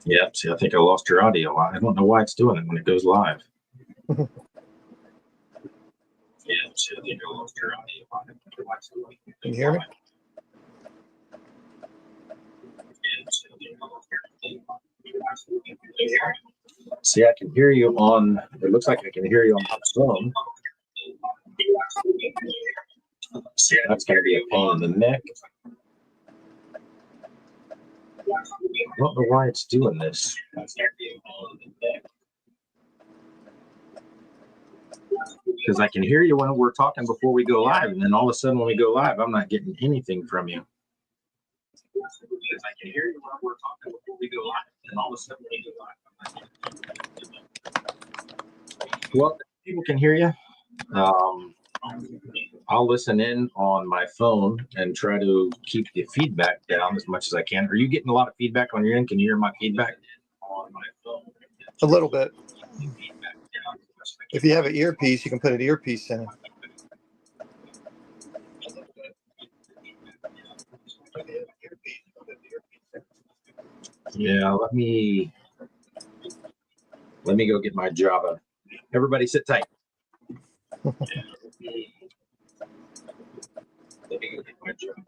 Yeah, see, I think I lost your audio. I don't know why it's doing it when it goes live. Yeah, see, I think I lost your audio. I don't know why it's doing it. Can you hear me? See, I can hear you on, it looks like I can hear you on the phone. See, that's going to be a pain in the neck. I don't know why it's doing this. Because I can hear you when we're talking before we go live, and then all of a sudden when we go live, I'm not getting anything from you. Because I can hear you when we're talking before we go live, and all of a sudden when we go live, I'm not getting anything. Well, people can hear you. I'll listen in on my phone and try to keep the feedback down as much as I can. Are you getting a lot of feedback on your end? Can you hear my feedback on my phone? A little bit. If you have an earpiece, you can put an earpiece in it. Yeah, let me go get my Java. Everybody sit tight. Let me go get my Java.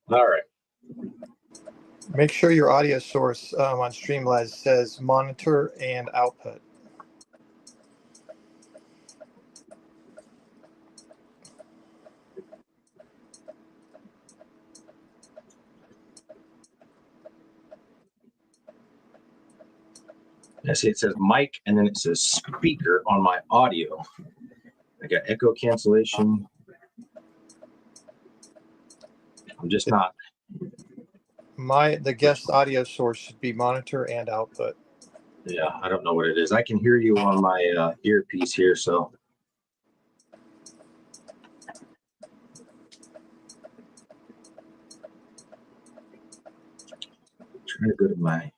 All right. Make sure your audio source on Streamlabs says monitor and output. I see it says mic and then it says speaker on my audio. I got echo cancellation. I'm just not. The guest audio source should be monitor and output. Yeah, I don't know what it is. I can hear you on my earpiece here, so. I'm trying to go to my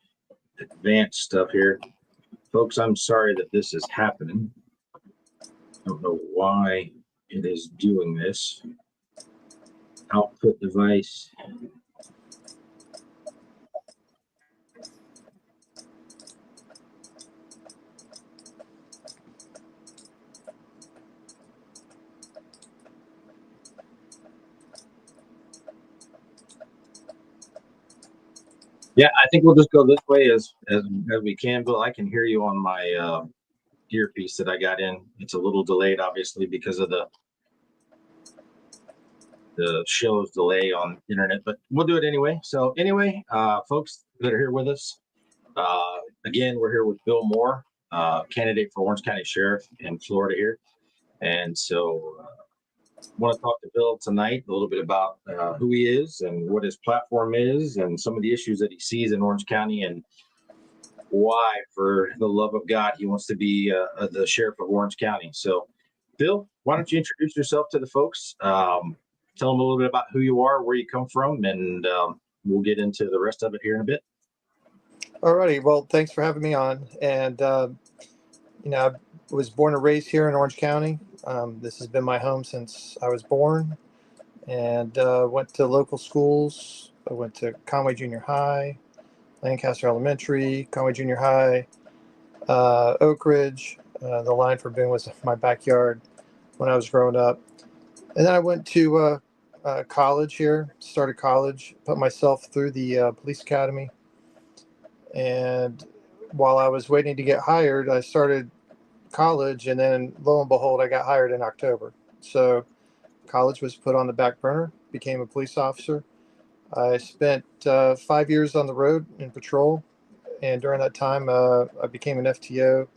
advanced stuff here. Folks, I'm sorry that this is happening. I don't know why it is doing this. Output device. Yeah, I think we'll just go this way as we can, Bill. I can hear you on my earpiece that I got in. It's a little delayed, obviously, because of the show's delay on internet, but we'll do it anyway. So anyway, folks that are here with us, again, we're here with Bill Moore, candidate for Orange County Sheriff in Florida here. And so want to talk to Bill tonight a little bit about who he is and what his platform is and some of the issues that he sees in Orange County and why, for the love of God, he wants to be the sheriff of Orange County. So, Bill, why don't you introduce yourself to the folks? Tell them a little bit about who you are, where you come from, and we'll get into the rest of it here in a bit. All righty. Well, thanks for having me on. And, I was born and raised here in Orange County. This has been my home since I was born, and went to local schools. I went to Conway Junior High, Lancaster Elementary, Conway Junior High, Oak Ridge. The line for Boone was my backyard when I was growing up. And then I went to college here, started college, put myself through the police academy. And while I was waiting to get hired, I started college, and then lo and behold, I got hired in October. So college was put on the back burner, became a police officer. I spent 5 years on the road in patrol, and during that time, I became an FTO.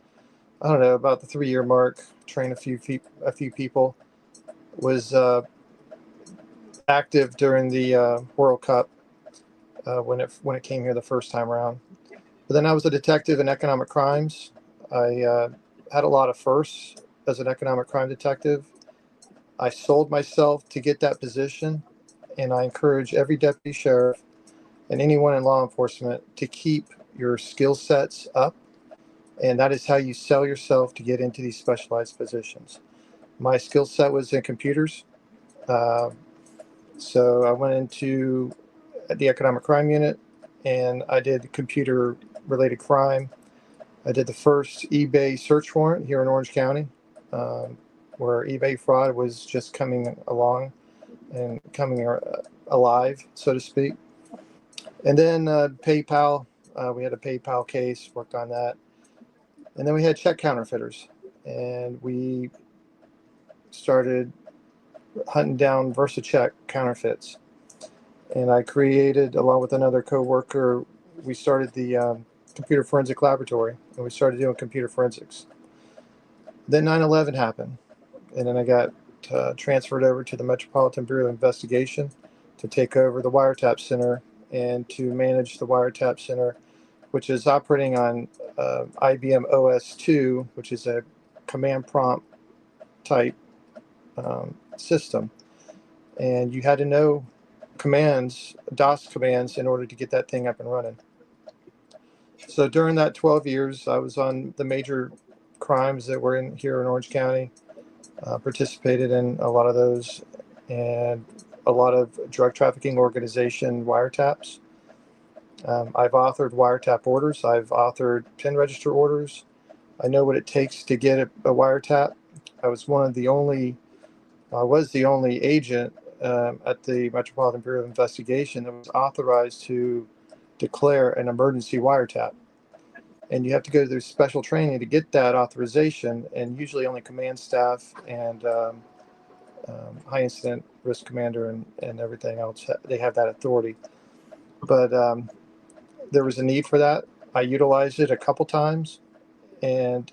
I don't know, about the 3-year mark, trained a few people. Was active during the World Cup when it came here the first time around. But then I was a detective in economic crimes. I had a lot of firsts as an economic crime detective. I sold myself to get that position, and I encourage every deputy sheriff and anyone in law enforcement to keep your skill sets up. And that is how you sell yourself to get into these specialized positions. My skill set was in computers. Uh, so I went into the economic crime unit and I did computer related crime. I did the first eBay search warrant here in Orange County, where eBay fraud was just coming along and coming alive, so to speak. And then PayPal, we had a PayPal case, worked on that. And then we had check counterfeiters, and we started hunting down VersaCheck counterfeits. And I created, along with another coworker, we started the computer forensic laboratory, and we started doing computer forensics. Then 9/11 happened, and then I got transferred over to the Metropolitan Bureau of Investigation to take over the wiretap center and to manage the wiretap center, which is operating on IBM OS2, which is a command prompt type system. And you had to know commands, DOS commands, in order to get that thing up and running. So during that 12 years, I was on the major crimes that were in here in Orange County, participated in a lot of those, and a lot of drug trafficking organization wiretaps. I've authored wiretap orders. I've authored PIN register orders. I know what it takes to get a wiretap. I was the only agent at the Metropolitan Bureau of Investigation that was authorized to declare an emergency wiretap. And you have to go through special training to get that authorization, and usually only command staff and high incident risk commander and everything else, they have that authority. But there was a need for that. I utilized it a couple times, and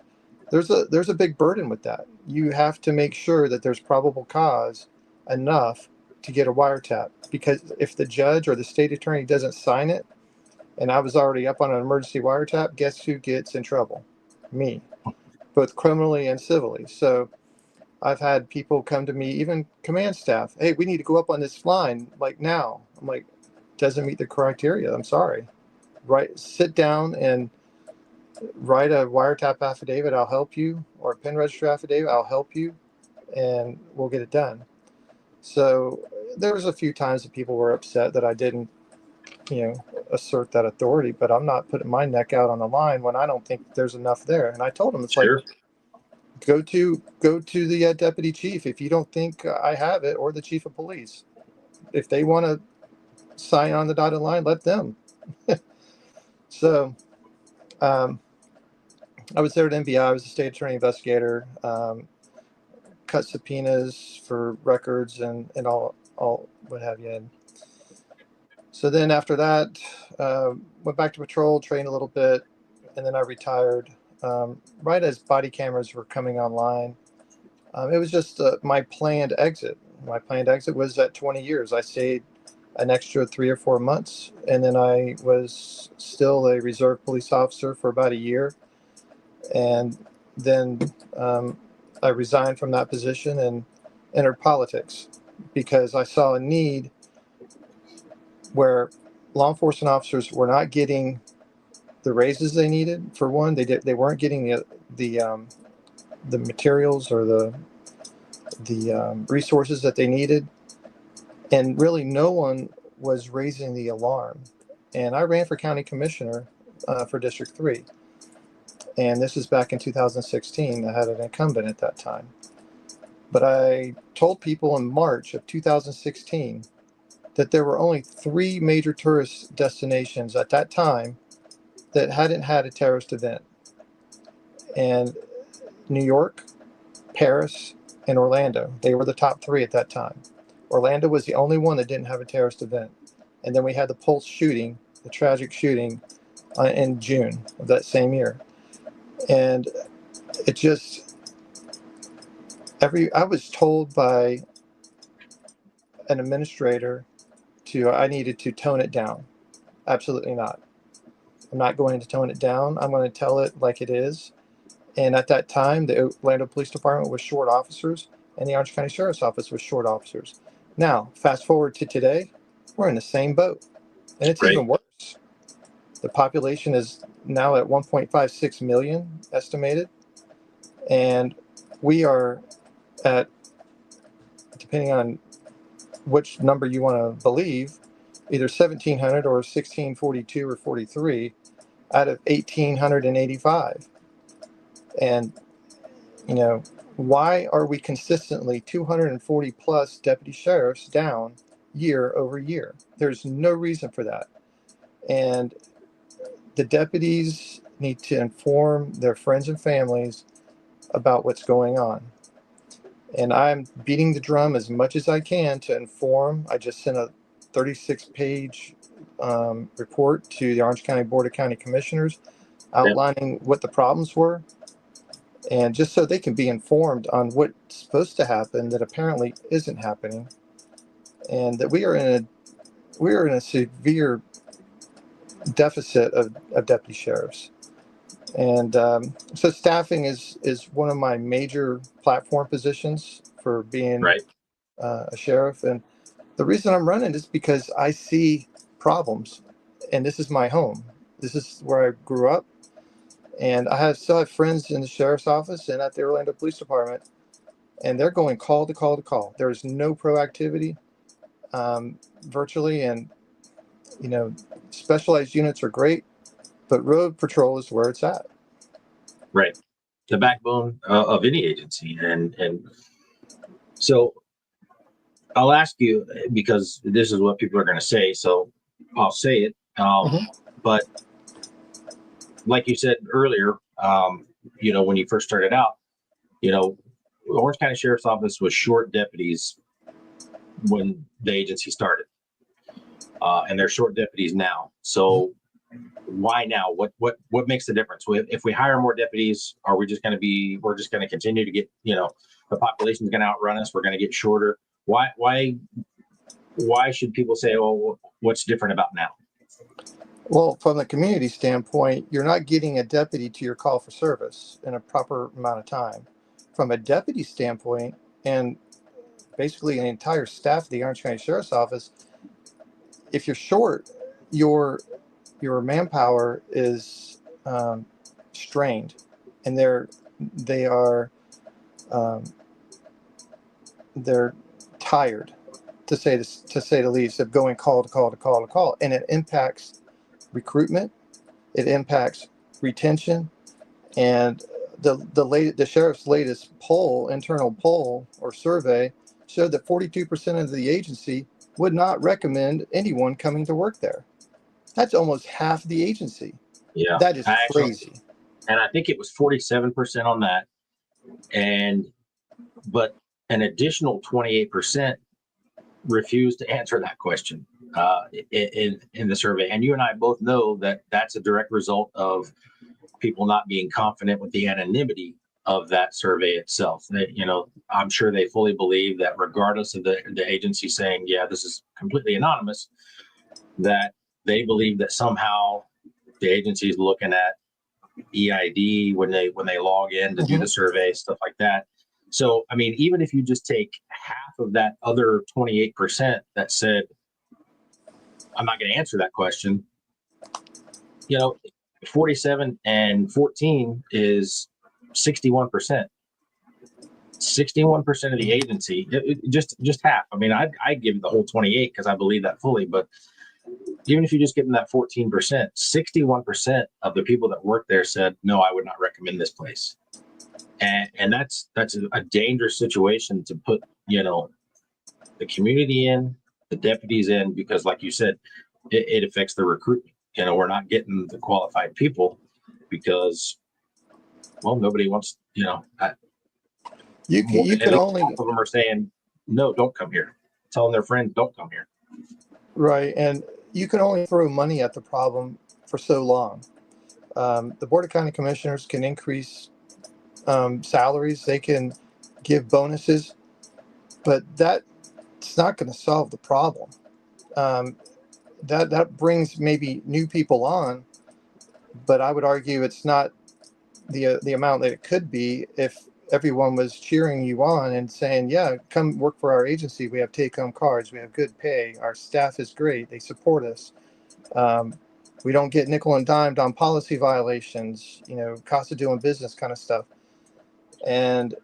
there's a big burden with that. You have to make sure that there's probable cause enough to get a wiretap, because if the judge or the state attorney doesn't sign it, and I was already up on an emergency wiretap, guess who gets in trouble? Me, both criminally and civilly. So I've had people come to me, even command staff, hey, we need to go up on this line like now. I'm like, doesn't meet the criteria. I'm sorry. Sit down and write a wiretap affidavit. I'll help you, or a PIN register affidavit. I'll help you, and we'll get it done. So there was a few times that people were upset that I didn't, assert that authority, but I'm not putting my neck out on the line when I don't think there's enough there. And I told them, it's Sure. like, go to the deputy chief if you don't think I have it, or the chief of police. If they want to sign on the dotted line, let them. So I was there at NBI. I was a state attorney investigator, cut subpoenas for records and all what have you. And so then after that, went back to patrol, trained a little bit, and then I retired right as body cameras were coming online. It was just my planned exit. My planned exit was at 20 years. I stayed an extra 3 or 4 months, and then I was still a reserve police officer for about a year. And then I resigned from that position and entered politics, because I saw a need where law enforcement officers were not getting the raises they needed. For one, they weren't getting the materials or the resources that they needed, and really no one was raising the alarm. And I ran for county commissioner for District 3, and this is back in 2016. I had an incumbent at that time, but I told people in March of 2016 that there were only 3 major tourist destinations at that time that hadn't had a terrorist event. And New York, Paris, and Orlando. They were the top 3 at that time. Orlando was the only one that didn't have a terrorist event. And then we had the Pulse shooting, the tragic shooting in June of that same year. And it just, I was told by an administrator I needed to tone it down. Absolutely not. I'm not going to tone it down. I'm going to tell it like it is. And at that time, the Orlando Police Department was short officers, and the Orange County Sheriff's Office was short officers. Now, fast forward to today, we're in the same boat, and it's Right. even worse. The population is now at 1.56 million estimated, and we are at, depending on which number you want to believe, either 1,700 or 1,642 or 43 out of 1,885. And, you know, why are we consistently 240 plus deputy sheriffs down year over year? There's no reason for that. And the deputies need to inform their friends and families about what's going on. And I'm beating the drum as much as I can to inform. I just sent a 36-page report to the Orange County Board of County Commissioners outlining what the problems were, and just so they can be informed on what's supposed to happen that apparently isn't happening, and that we are in a severe deficit of deputy sheriffs. And so staffing is one of my major platform positions for being Right. a sheriff. And the reason I'm running is because I see problems, and this is my home. This is where I grew up, and still have friends in the sheriff's office and at the Orlando Police Department, and they're going call to call to call. There is no proactivity virtually, and specialized units are great, but road patrol is where it's at. Right. The backbone of any agency. And so I'll ask you, because this is what people are going to say, so I'll say it. But like you said earlier, when you first started out, Orange County Sheriff's Office was short deputies when the agency started, and they're short deputies now. So why now? What makes the difference? If we hire more deputies, are we just going to we're just going to continue to get, the population is going to outrun us? We're going to get shorter. Why should people say, oh, what's different about now? Well, from the community standpoint, you're not getting a deputy to your call for service in a proper amount of time. From a deputy standpoint, and basically an entire staff of the Orange County Sheriff's Office, if you're short, your manpower is strained, and they're tired, to say the least, of going call to call to call to call, and it impacts recruitment, it impacts retention. And the sheriff's latest internal poll or survey, showed that 42% of the agency would not recommend anyone coming to work there. That's almost half the agency. Yeah, that is crazy. And I think it was 47% on that, but an additional 28% refused to answer that question in the survey. And you and I both know that that's a direct result of people not being confident with the anonymity of that survey itself. I'm sure they fully believe that regardless of the agency saying, yeah, this is completely anonymous, that they believe that somehow the agency is looking at EID when they log in to do the survey, stuff like that. So, I mean, even if you just take half of that other 28% that said, I'm not going to answer that question, 47 and 14 is 61%. 61% of the agency, just half. I mean, I give the whole 28 because I believe that fully. But even if you just give them that 14%, 61% of the people that work there said, no, I would not recommend this place. And that's a dangerous situation to put, the community in, the deputies in, because like you said, it affects the recruitment. We're not getting the qualified people because, well, nobody wants, you can only, half of them are saying, no, don't come here. Telling their friends, don't come here. Right. And you can only throw money at the problem for so long. The Board of County Commissioners can increase salaries, they can give bonuses, but that's not going to solve the problem. That brings maybe new people on, but I would argue it's not the amount that it could be if everyone was cheering you on and saying, yeah, come work for our agency. We have take-home cards. We have good pay. Our staff is great. They support us. We don't get nickel and dimed on policy violations, cost of doing business kind of stuff. And,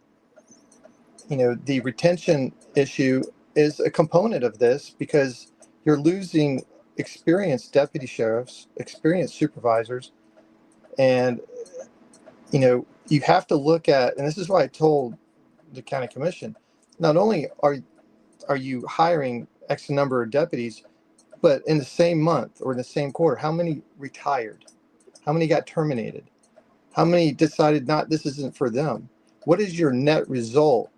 the retention issue is a component of this because you're losing experienced deputy sheriffs, experienced supervisors. And, you have to look at, and this is why I told the county commission, not only are you hiring X number of deputies, but in the same month or in the same quarter, how many retired? How many got terminated? How many decided this isn't for them? What is your net result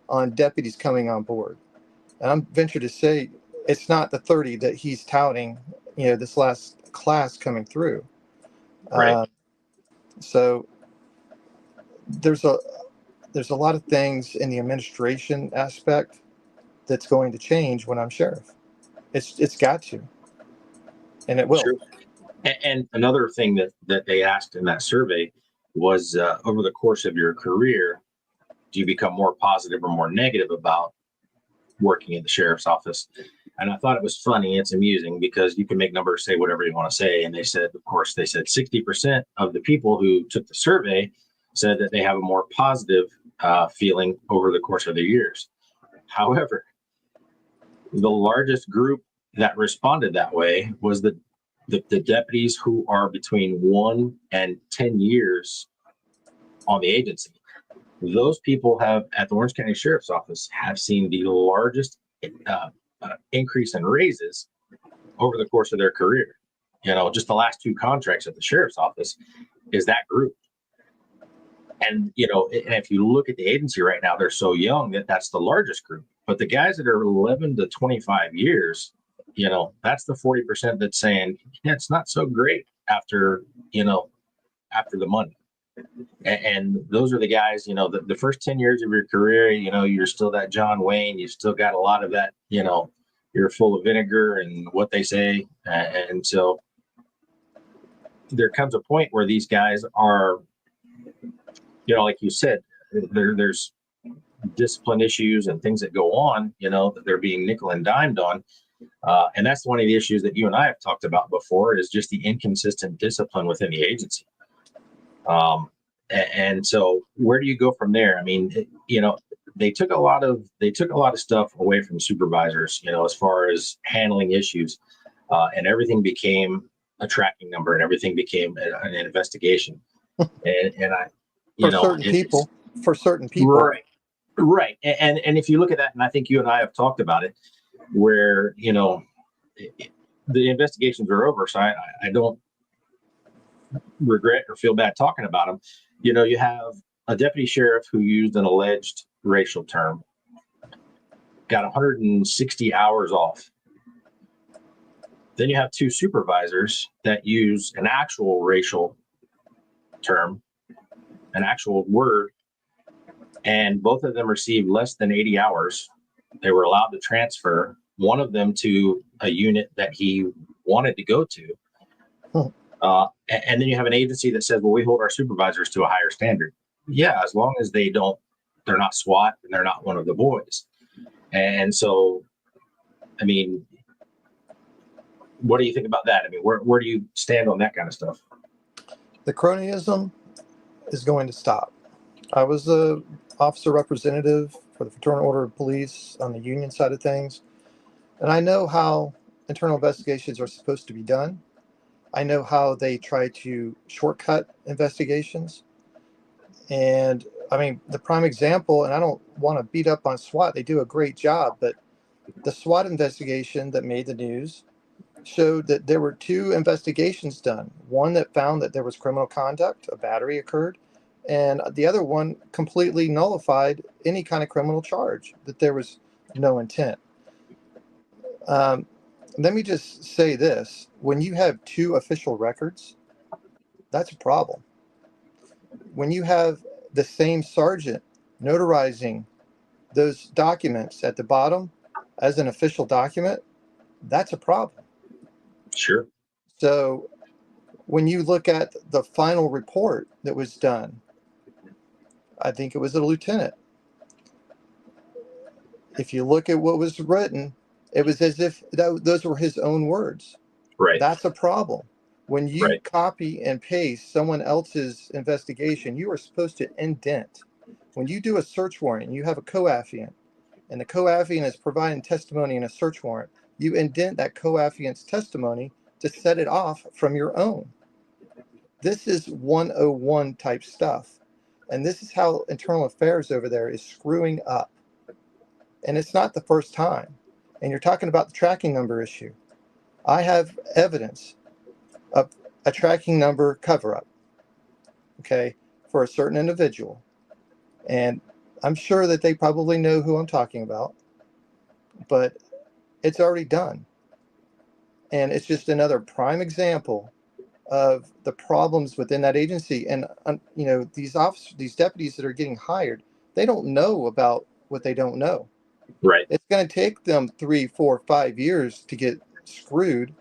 on deputies coming on board? And I'm venture to say it's not the 30 that he's touting, this last class coming through. Right. So there's a lot of things in the administration aspect that's going to change when I'm sheriff. It's got to, and it will. Sure. And another thing that they asked in that survey was, over the course of your career, do you become more positive or more negative about working in the sheriff's office? And I thought it was funny. It's amusing because you can make numbers say whatever you want to say. And they said 60% of the people who took the survey said that they have a more positive feeling over the course of their years. However, the largest group that responded that way was the deputies who are between 1 and 10 years on the agency. Those people have, at the Orange County Sheriff's Office, have seen the largest increase in raises over the course of their career. Just the last 2 contracts at the Sheriff's Office is that group. And, and if you look at the agency right now, they're so young that's the largest group. But the guys that are 11 to 25 years, that's the 40% that's saying, yeah, it's not so great after the money. And those are the guys, the first 10 years of your career, you're still that John Wayne, you still got a lot of that, you're full of vinegar and what they say. And so there comes a point where these guys are, like you said, there's discipline issues and things that go on, that they're being nickel and dimed on. And that's one of the issues that you and I have talked about before, is just the inconsistent discipline within the agency. And so where do you go from there? I mean, they took a lot of stuff away from supervisors, as far as handling issues, and everything became a tracking number and everything became an investigation. And I, for certain people. Right. And if you look at that, and I think you and I have talked about it, where, the investigations are over. So I don't regret or feel bad talking about them. You have a deputy sheriff who used an alleged racial term, got 160 hours off. Then you have 2 supervisors that use an actual racial term, an actual word, and both of them received less than 80 hours. They were allowed to transfer one of them to a unit that he wanted to go to. And then you have an agency that says, well, we hold our supervisors to a higher standard. Yeah, as long as they're not SWAT and they're not one of the boys. And so, I mean, what do you think about that? I mean, where do you stand on that kind of stuff? The cronyism is going to stop. I was the officer representative for the Fraternal Order of Police on the union side of things. And I know how internal investigations are supposed to be done. I know how they try to shortcut investigations. And I mean, the prime example, and I don't want to beat up on SWAT, they do a great job, but the SWAT investigation that made the news showed that there were 2 investigations done. One that found that there was criminal conduct, a battery occurred, and the other one completely nullified any kind of criminal charge, that there was no intent. Let me just say this. When you have 2 official records, that's a problem. When you have the same sergeant notarizing those documents at the bottom as an official document, that's a problem. Sure. So when you look at the final report that was done, I think it was a lieutenant. If you look at what was written, it was as if those were his own words. Right. That's a problem. When you Right. copy and paste someone else's investigation, you are supposed to indent. When you do a search warrant and you have a co-affiant, and the co-affiant is providing testimony in a search warrant, you indent that co-affiant's testimony to set it off from your own. This is 101 type stuff. And this is how internal affairs over there is screwing up. And it's not the first time. And you're talking about the tracking number issue. I have evidence of a tracking number cover-up, okay, for a certain individual. And I'm sure that they probably know who I'm talking about, but it's already done. And it's just another prime example of the problems within that agency. And, you know, these officers, these deputies that are getting hired, they don't know about what they don't know. Right. It's going to take them 3, 4, 5 years to get screwed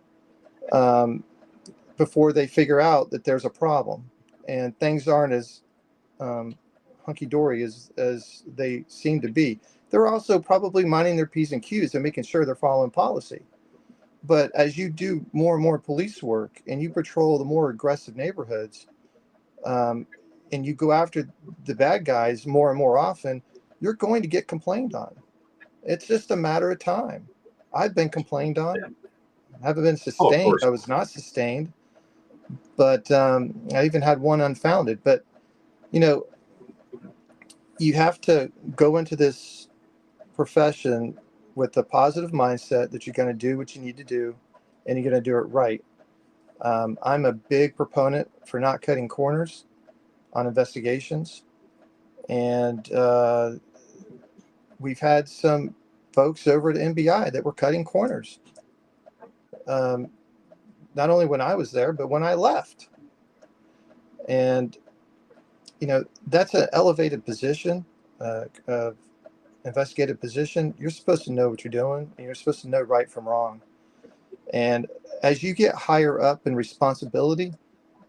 before they figure out that there's a problem. And things aren't as hunky-dory as they seem to be. They're also probably minding their P's and Q's and making sure they're following policy. But as you do more and more police work and you patrol the more aggressive neighborhoods, and you go after the bad guys more and more often, you're going to get complained on. It's just a matter of time. I've been complained on. Yeah. I haven't been Oh, of sustained. course. I was not sustained. But I even had one unfounded. But, you know, you have to go into this profession with a positive mindset that you're going to do what you need to do and you're going to do it right. I'm a big proponent for not cutting corners on investigations. And we've had some folks over at NBI that were cutting corners. Not only when I was there, but when I left. And, you know, that's an elevated position, investigative position. You're supposed to know what you're doing, and you're supposed to know right from wrong. And as you get higher up in responsibility,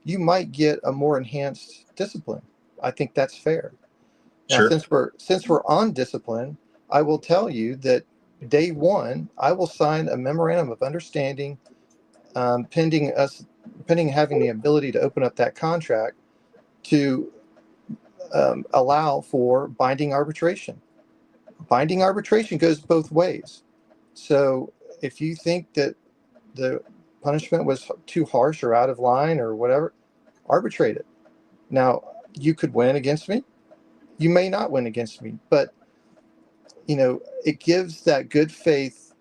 you might get a more enhanced discipline. I think that's fair. Now, Sure. since we're on discipline, I will tell you that day one, I will sign a memorandum of understanding, pending having the ability to open up that contract to allow for binding arbitration. Binding arbitration goes both ways. So if you think that the punishment was too harsh or out of line or whatever, arbitrate it. Now, you could win against me. You may not win against me, but, you know, it gives that good faith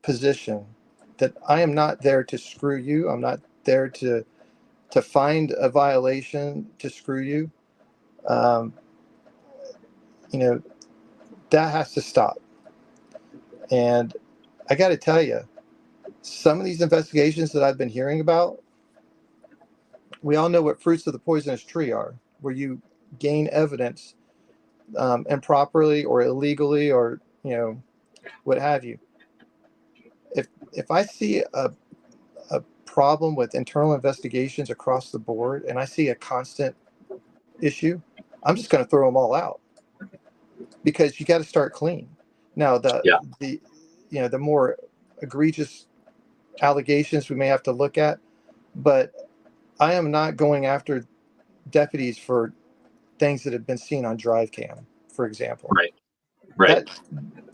position that I am not there to screw you. I'm not there to find a violation to screw you. You know, that has to stop. And I got to tell you, some of these investigations that I've been hearing about, we all know what fruits of the poisonous tree are, where you gain evidence improperly or illegally or, you know, what have you. If I see a problem with internal investigations across the board and I see a constant issue, I'm just going to throw them all out because you got to start clean. Now, Yeah. the you know, the more egregious allegations we may have to look at, but I am not going after deputies for things that have been seen on drive cam, for example. Right. Right. That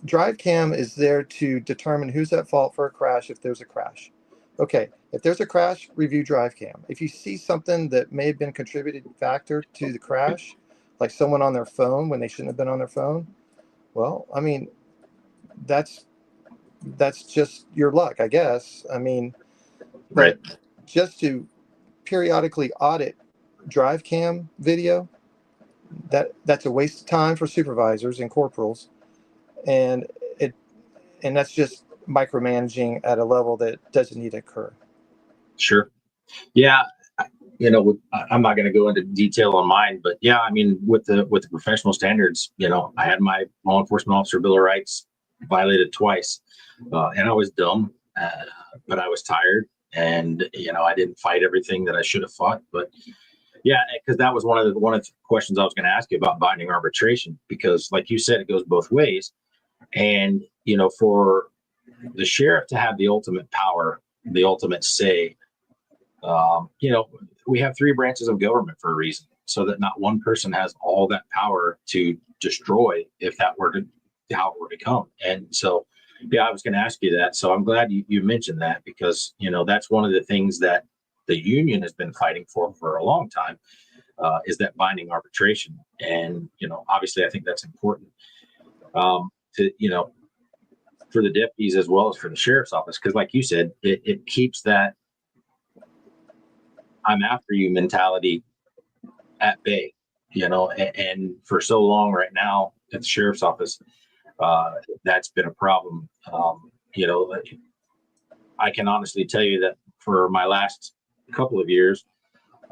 drive cam is there to determine who's at fault for a crash if there's a crash. Okay, if there's a crash, review drive cam. If you see something that may have been a contributing factor to the crash, like someone on their phone when they shouldn't have been on their phone, well, I mean, that's just your luck, I guess. I mean, but Right. just to periodically audit drive cam video, that's a waste of time for supervisors and corporals, and that's just micromanaging at a level that doesn't need to occur. Sure. Yeah. You know, I'm not going to go into detail on mine, but yeah, I mean, with the professional standards, you know, I had my law enforcement officer Bill of Rights violated twice, and I was dumb, but I was tired, and I didn't fight everything that I should have fought. But yeah, because that was one of the questions I was going to ask you about binding arbitration, because like you said, it goes both ways. And for the sheriff to have the ultimate power, the ultimate say, we have three branches of government for a reason, so that not one person has all that power to destroy if that were to how it were to come. And so, yeah, I was going to ask you that. So I'm glad you mentioned that, because that's one of the things that the union has been fighting for a long time, is that binding arbitration. And obviously, I think that's important, to for the deputies as well as for the sheriff's office, because like you said, it keeps that I'm after you mentality at bay, and for so long right now at the sheriff's office, that's been a problem. I can honestly tell you that for my last couple of years,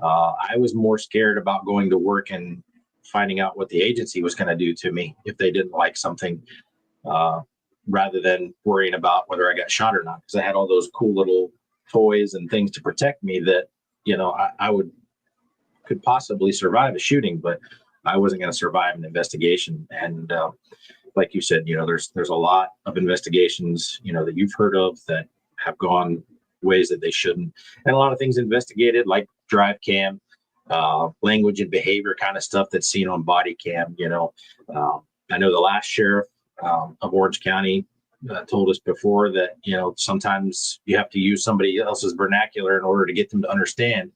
I was more scared about going to work and finding out what the agency was going to do to me if they didn't like something, rather than worrying about whether I got shot or not, because I had all those cool little toys and things to protect me that I could possibly survive a shooting, but I wasn't going to survive an investigation. And like you said, there's a lot of investigations that you've heard of that have gone ways that they shouldn't, and a lot of things investigated, like drive cam, language and behavior kind of stuff that's seen on body cam. I know the last sheriff of Orange County told us before that sometimes you have to use somebody else's vernacular in order to get them to understand.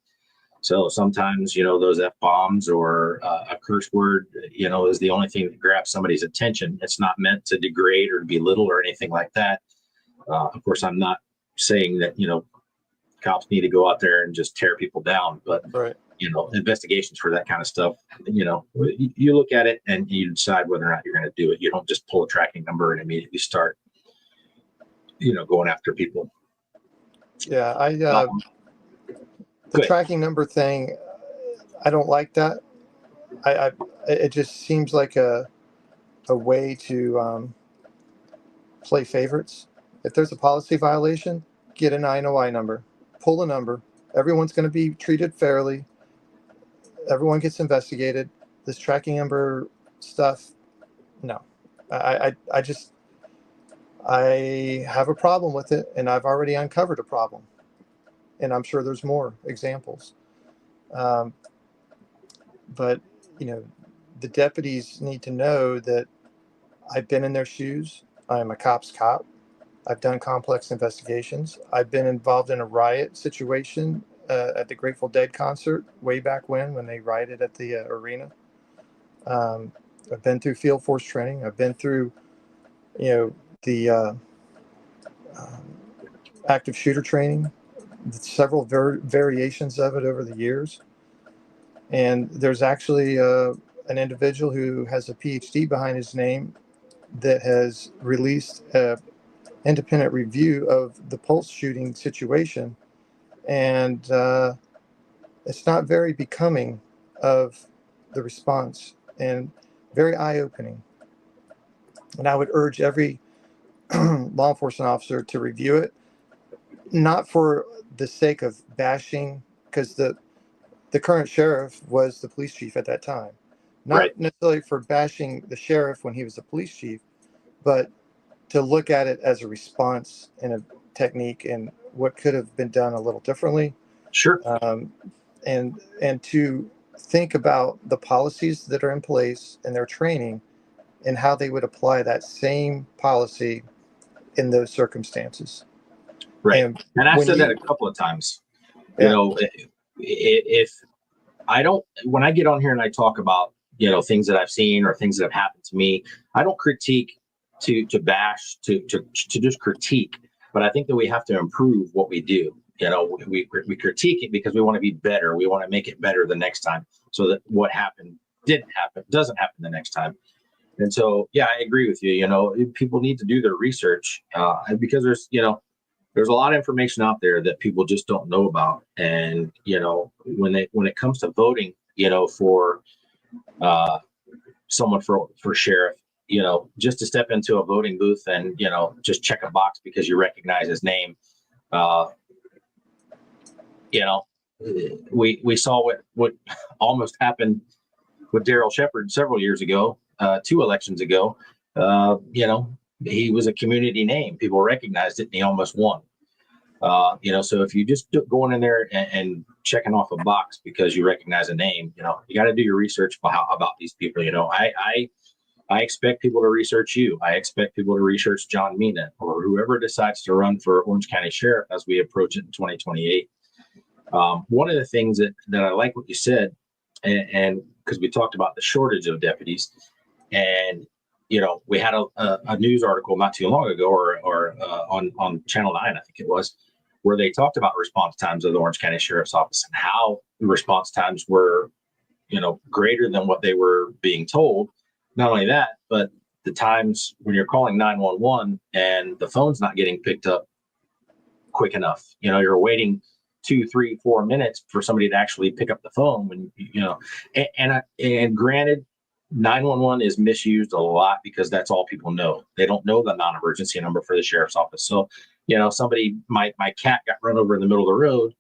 So sometimes, those F-bombs or a curse word, is the only thing that grabs somebody's attention. It's not meant to degrade or belittle or anything like that. Of course, I'm not saying that, cops need to go out there and just tear people down, but, Right. Investigations for that kind of stuff, you look at it and you decide whether or not you're going to do it. You don't just pull a tracking number and immediately start, going after people. Yeah. The tracking number thing, I don't like that. It just seems like a way to play favorites. If there's a policy violation, get an INOI number, pull a number. Everyone's going to be treated fairly. Everyone gets investigated. This tracking number stuff, no. I have a problem with it, and I've already uncovered a problem, and I'm sure there's more examples. But the deputies need to know that I've been in their shoes. I am a cop's cop. I've done complex investigations. I've been involved in a riot situation at the Grateful Dead concert way back when they rioted at the arena. I've been through field force training. I've been through, the active shooter training, several variations of it over the years. And there's actually an individual who has a PhD behind his name that has released an independent review of the Pulse shooting situation. And it's not very becoming of the response and very eye-opening. And I would urge every law enforcement officer to review it, not for the sake of bashing, because the current sheriff was the police chief at that time. Not Right. necessarily for bashing the sheriff when he was the police chief, but to look at it as a response and a technique and what could have been done a little differently. Sure. And to think about the policies that are in place and their training and how they would apply that same policy in those circumstances. Right. And I've said that a couple of times. If I don't, when I get on here and I talk about, things that I've seen or things that have happened to me, I don't critique to bash, to just critique, but I think that we have to improve what we do. We critique it because we want to be better. We want to make it better the next time, so that what happened doesn't happen the next time. And so, yeah, I agree with you. People need to do their research, because there's a lot of information out there that people just don't know about. And, when it comes to voting, for someone for sheriff, just to step into a voting booth and, just check a box because you recognize his name. you know, we saw what almost happened with Daryl Shepard several years ago, 2 elections ago. You know, he was a community name. People recognized it, and he almost won. You know, so if you just going in there and checking off a box because you recognize a name, you know, you got to do your research about these people. You know, I expect people to research you. I expect people to research John Mina or whoever decides to run for Orange County Sheriff as we approach it in 2028. One of the things that I like what you said, and because we talked about the shortage of deputies, and you know, we had a news article not too long ago, or on Channel 9, I think it was, where they talked about response times of the Orange County Sheriff's Office and how the response times were, you know, greater than what they were being told. Not only that, but the times when you're calling 911 and the phone's not getting picked up quick enough. You know, you're waiting 2, 3, 4 minutes for somebody to actually pick up the phone when, you know, and granted, 911 is misused a lot because that's all people know. They don't know the non-emergency number for the sheriff's office. So, you know, somebody, my cat got run over in the middle of the road,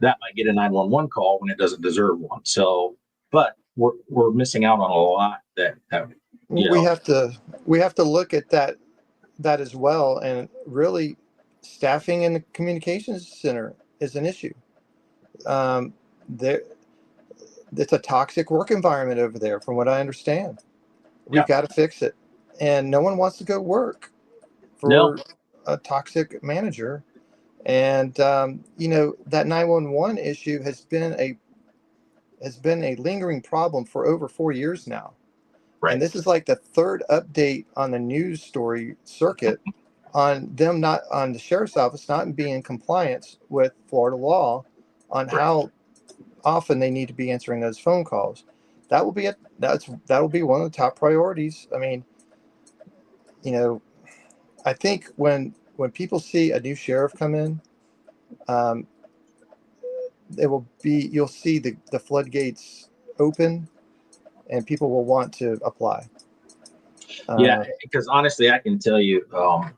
that might get a 911 call when it doesn't deserve one. So, but we're missing out on a lot that you we know. have to look at that as well, and really staffing in the communications center is an issue. There, it's a toxic work environment over there, from what I understand. We've Yeah. got to fix it, and no one wants to go work No. for a toxic manager. And you know, that 911 issue has been a lingering problem for over 4 years now. Right. And this is like the third update on the news story circuit on them not on the sheriff's office not being in compliance with Florida law on Right. how often they need to be answering those phone calls. That will be that'll be one of the top priorities. I mean, you know, I think when people see a new sheriff come in, um, you'll see the floodgates open, and people will want to apply. Yeah, because honestly, I can tell you,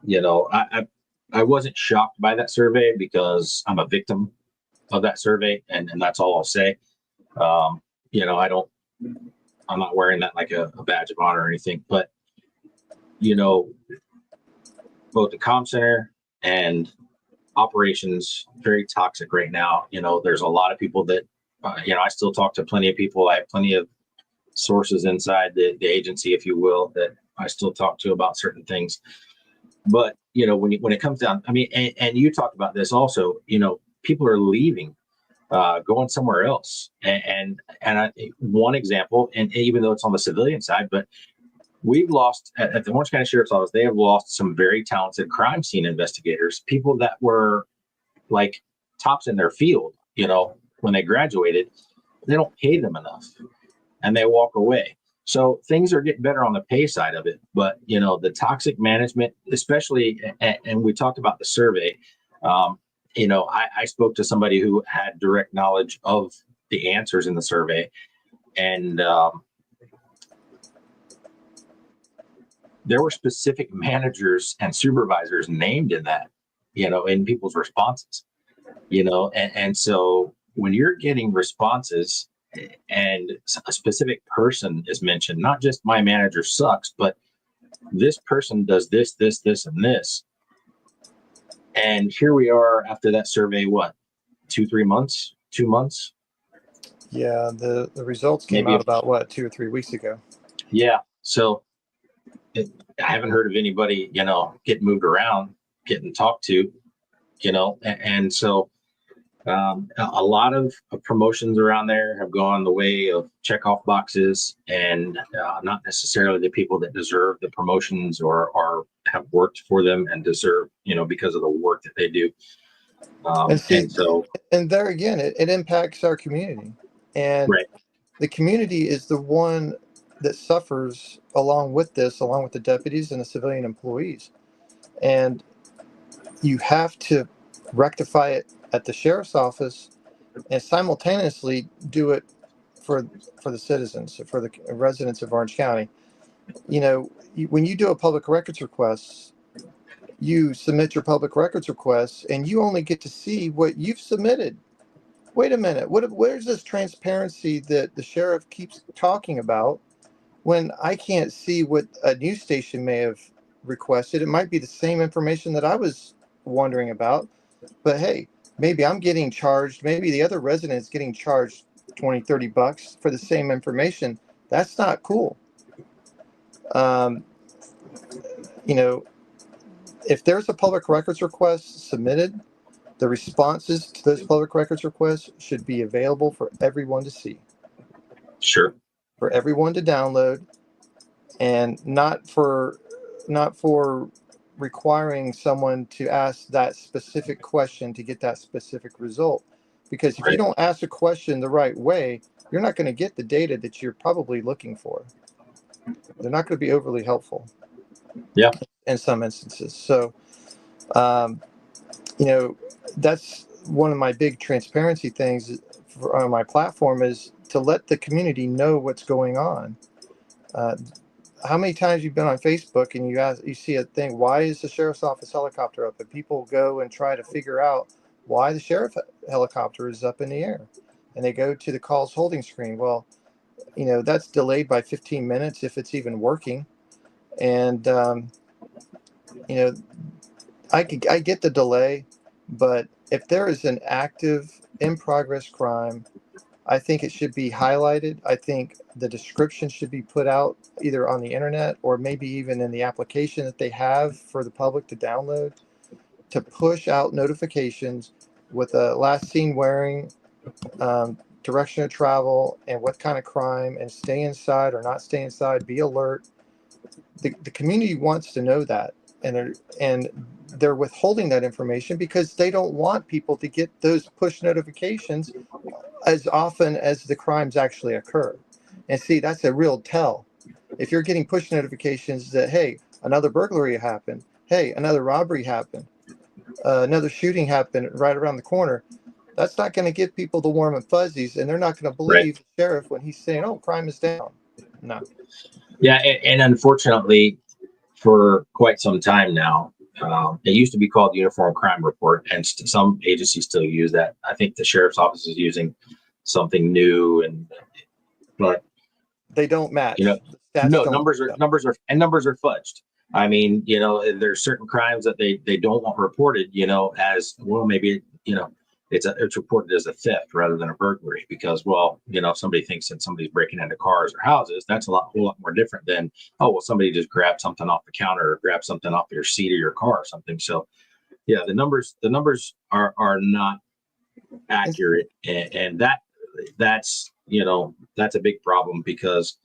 you know, I wasn't shocked by that survey because I'm a victim of that survey, and that's all I'll say. You know, I'm not wearing that like a badge of honor or anything, but you know, both the comm center and operations very toxic right now. You know, there's a lot of people that, you know, I still talk to plenty of people. I have plenty of sources inside the agency, if you will, that I still talk to about certain things. But you know, when it comes down, I mean, and you talked about this also. You know, people are leaving, going somewhere else. One example, and even though it's on the civilian side, but we've lost at the Orange County Sheriff's Office. They have lost some very talented crime scene investigators, people that were like tops in their field. You know, when they graduated, they don't pay them enough, and they walk away. So things are getting better on the pay side of it, but you know, the toxic management, especially, and we talked about the survey. You know, I spoke to somebody who had direct knowledge of the answers in the survey, and there were specific managers and supervisors named in that, you know, in people's responses, you know, and so when you're getting responses and a specific person is mentioned, not just my manager sucks, but this person does this, this, this, and this. And here we are after that survey, what, 2, 3 months, 2 months? Yeah, the results came Maybe out about what, 2 or 3 weeks ago. Yeah. So I haven't heard of anybody, you know, getting moved around, getting talked to, you know, and so a lot of promotions around there have gone the way of checkoff boxes, and not necessarily the people that deserve the promotions or have worked for them and deserve, you know, because of the work that they do. And so, and there again, it impacts our community, and right. The community is the one that suffers along with the deputies and the civilian employees. And you have to rectify it at the sheriff's office and simultaneously do it for the citizens, for the residents of Orange County. You know, when you do a public records request, you submit your public records request and you only get to see what you've submitted. wait a minute. Where's this transparency that the sheriff keeps talking about when I can't see what a news station may have requested? It might be the same information that I was wondering about, but hey, maybe I'm getting charged. Maybe the other resident's getting charged 20, $30 for the same information. That's not cool. Um, you know, if there's a public records request submitted, the responses to those public records requests should be available for everyone to see, Sure. for everyone to download, and not for requiring someone to ask that specific question to get that specific result. Because if you Right. don't ask a question the right way, you're not going to get the data that you're probably looking for. They're not going to be overly helpful. Yeah. In some instances. So, um, that's one of my big transparency things on my platform, is to let the community know what's going on. Uh, how many times you've been on Facebook and you see a thing, why is the sheriff's office helicopter up? And people go and try to figure out why the sheriff helicopter is up in the air. And they go to the calls holding screen. Well, that's delayed by 15 minutes if it's even working. And, you know, I get the delay, but if there is an active in progress crime, I think it should be highlighted. I think the description should be put out either on the internet or maybe even in the application that they have for the public to download, to push out notifications with a last seen wearing, direction of travel, and what kind of crime, and stay inside or not stay inside, be alert. The community wants to know that, and they're withholding that information because they don't want people to get those push notifications as often as the crimes actually occur. And see, that's a real tell. If you're getting push notifications that, hey, another burglary happened, hey, another robbery happened, another shooting happened right around the corner, that's not going to give people the warm and fuzzies, and they're not going to Right. believe the sheriff when he's saying, oh, crime is down. No. Yeah. And unfortunately, for quite some time now, it used to be called Uniform Crime Report, and some agencies still use that. I think the sheriff's office is using something new, but They don't match. you know, The stats no, don't numbers are match up. numbers are fudged. I mean, there's certain crimes that they don't want reported, as well. Maybe it's reported as a theft rather than a burglary, because, well, if somebody thinks that somebody's breaking into cars or houses, that's whole lot more different than, oh, well, somebody just grabbed something off the counter or grabbed something off your seat or your car or something. So yeah, the numbers are not accurate, and that's a big problem, because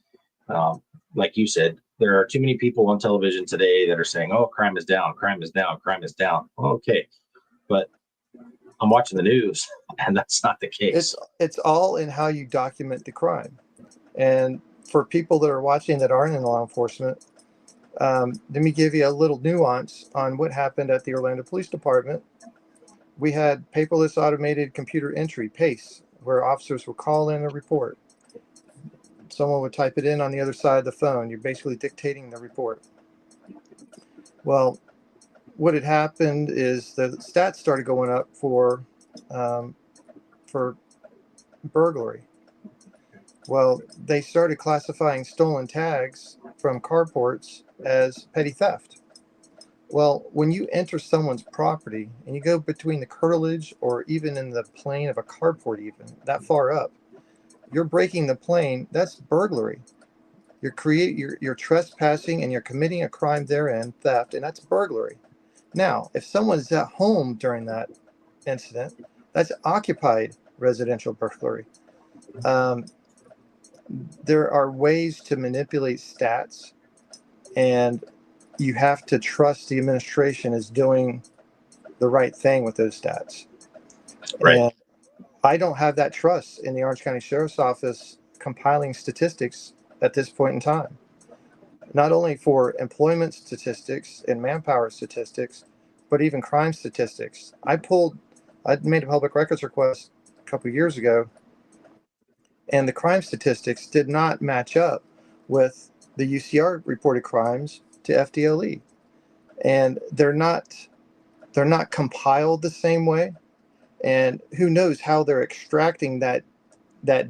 like you said, there are too many people on television today that are saying, oh, crime is down, crime is down, crime is down. Okay, but I'm watching the news and that's not the case. It's all in how you document the crime. And for people that are watching that aren't in law enforcement, let me give you a little nuance on what happened at the Orlando Police Department. We had paperless automated computer entry, PACE, where officers would call in a report. Someone would type it in on the other side of the phone. You're basically dictating the report. Well, what had happened is the stats started going up for burglary. Well, they started classifying stolen tags from carports as petty theft. Well, when you enter someone's property and you go between the curtilage or even in the plane of a carport, even that far up, you're breaking the plane. That's burglary. You're trespassing and you're committing a crime therein, theft, and that's burglary. Now, if someone's at home during that incident, that's occupied residential burglary. Um, there are ways to manipulate stats, and you have to trust the administration is doing the right thing with those stats. Right. And I don't have that trust in the Orange County Sheriff's Office compiling statistics at this point in time. Not only for employment statistics and manpower statistics, but even crime statistics. I made a public records request a couple of years ago, and the crime statistics did not match up with the UCR reported crimes to FDLE. And they're not compiled the same way. And who knows how they're extracting that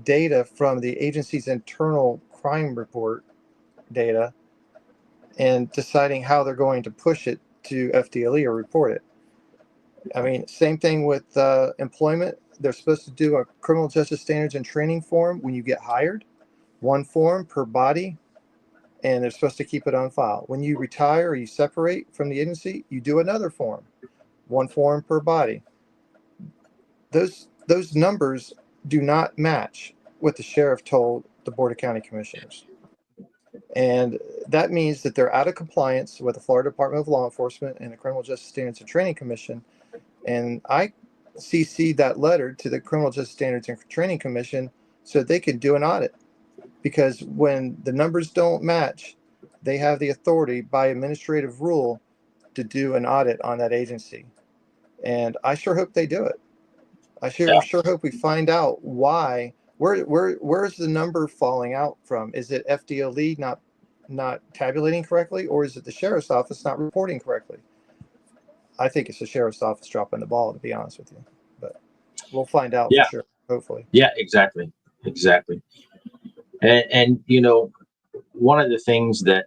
data from the agency's internal crime report data and deciding how they're going to push it to FDLE or report it. I mean, same thing with employment. They're supposed to do a criminal justice standards and training form when you get hired, one form per body, and they're supposed to keep it on file. When you retire or you separate from the agency, you do another form, one form per body. Those numbers do not match what the sheriff told the Board of County Commissioners. And that means that they're out of compliance with the Florida Department of Law Enforcement and the Criminal Justice Standards and Training Commission. And I CC'd that letter to the Criminal Justice Standards and Training Commission so they can do an audit. Because when the numbers don't match, they have the authority by administrative rule to do an audit on that agency. And I sure hope they do it. I sure hope we find out why. Where's the number falling out from? Is it FDLE not tabulating correctly, or is it the sheriff's office not reporting correctly? I think it's the sheriff's office dropping the ball, to be honest with you. But we'll find out for sure, hopefully. Yeah, exactly. And you know, one of the things that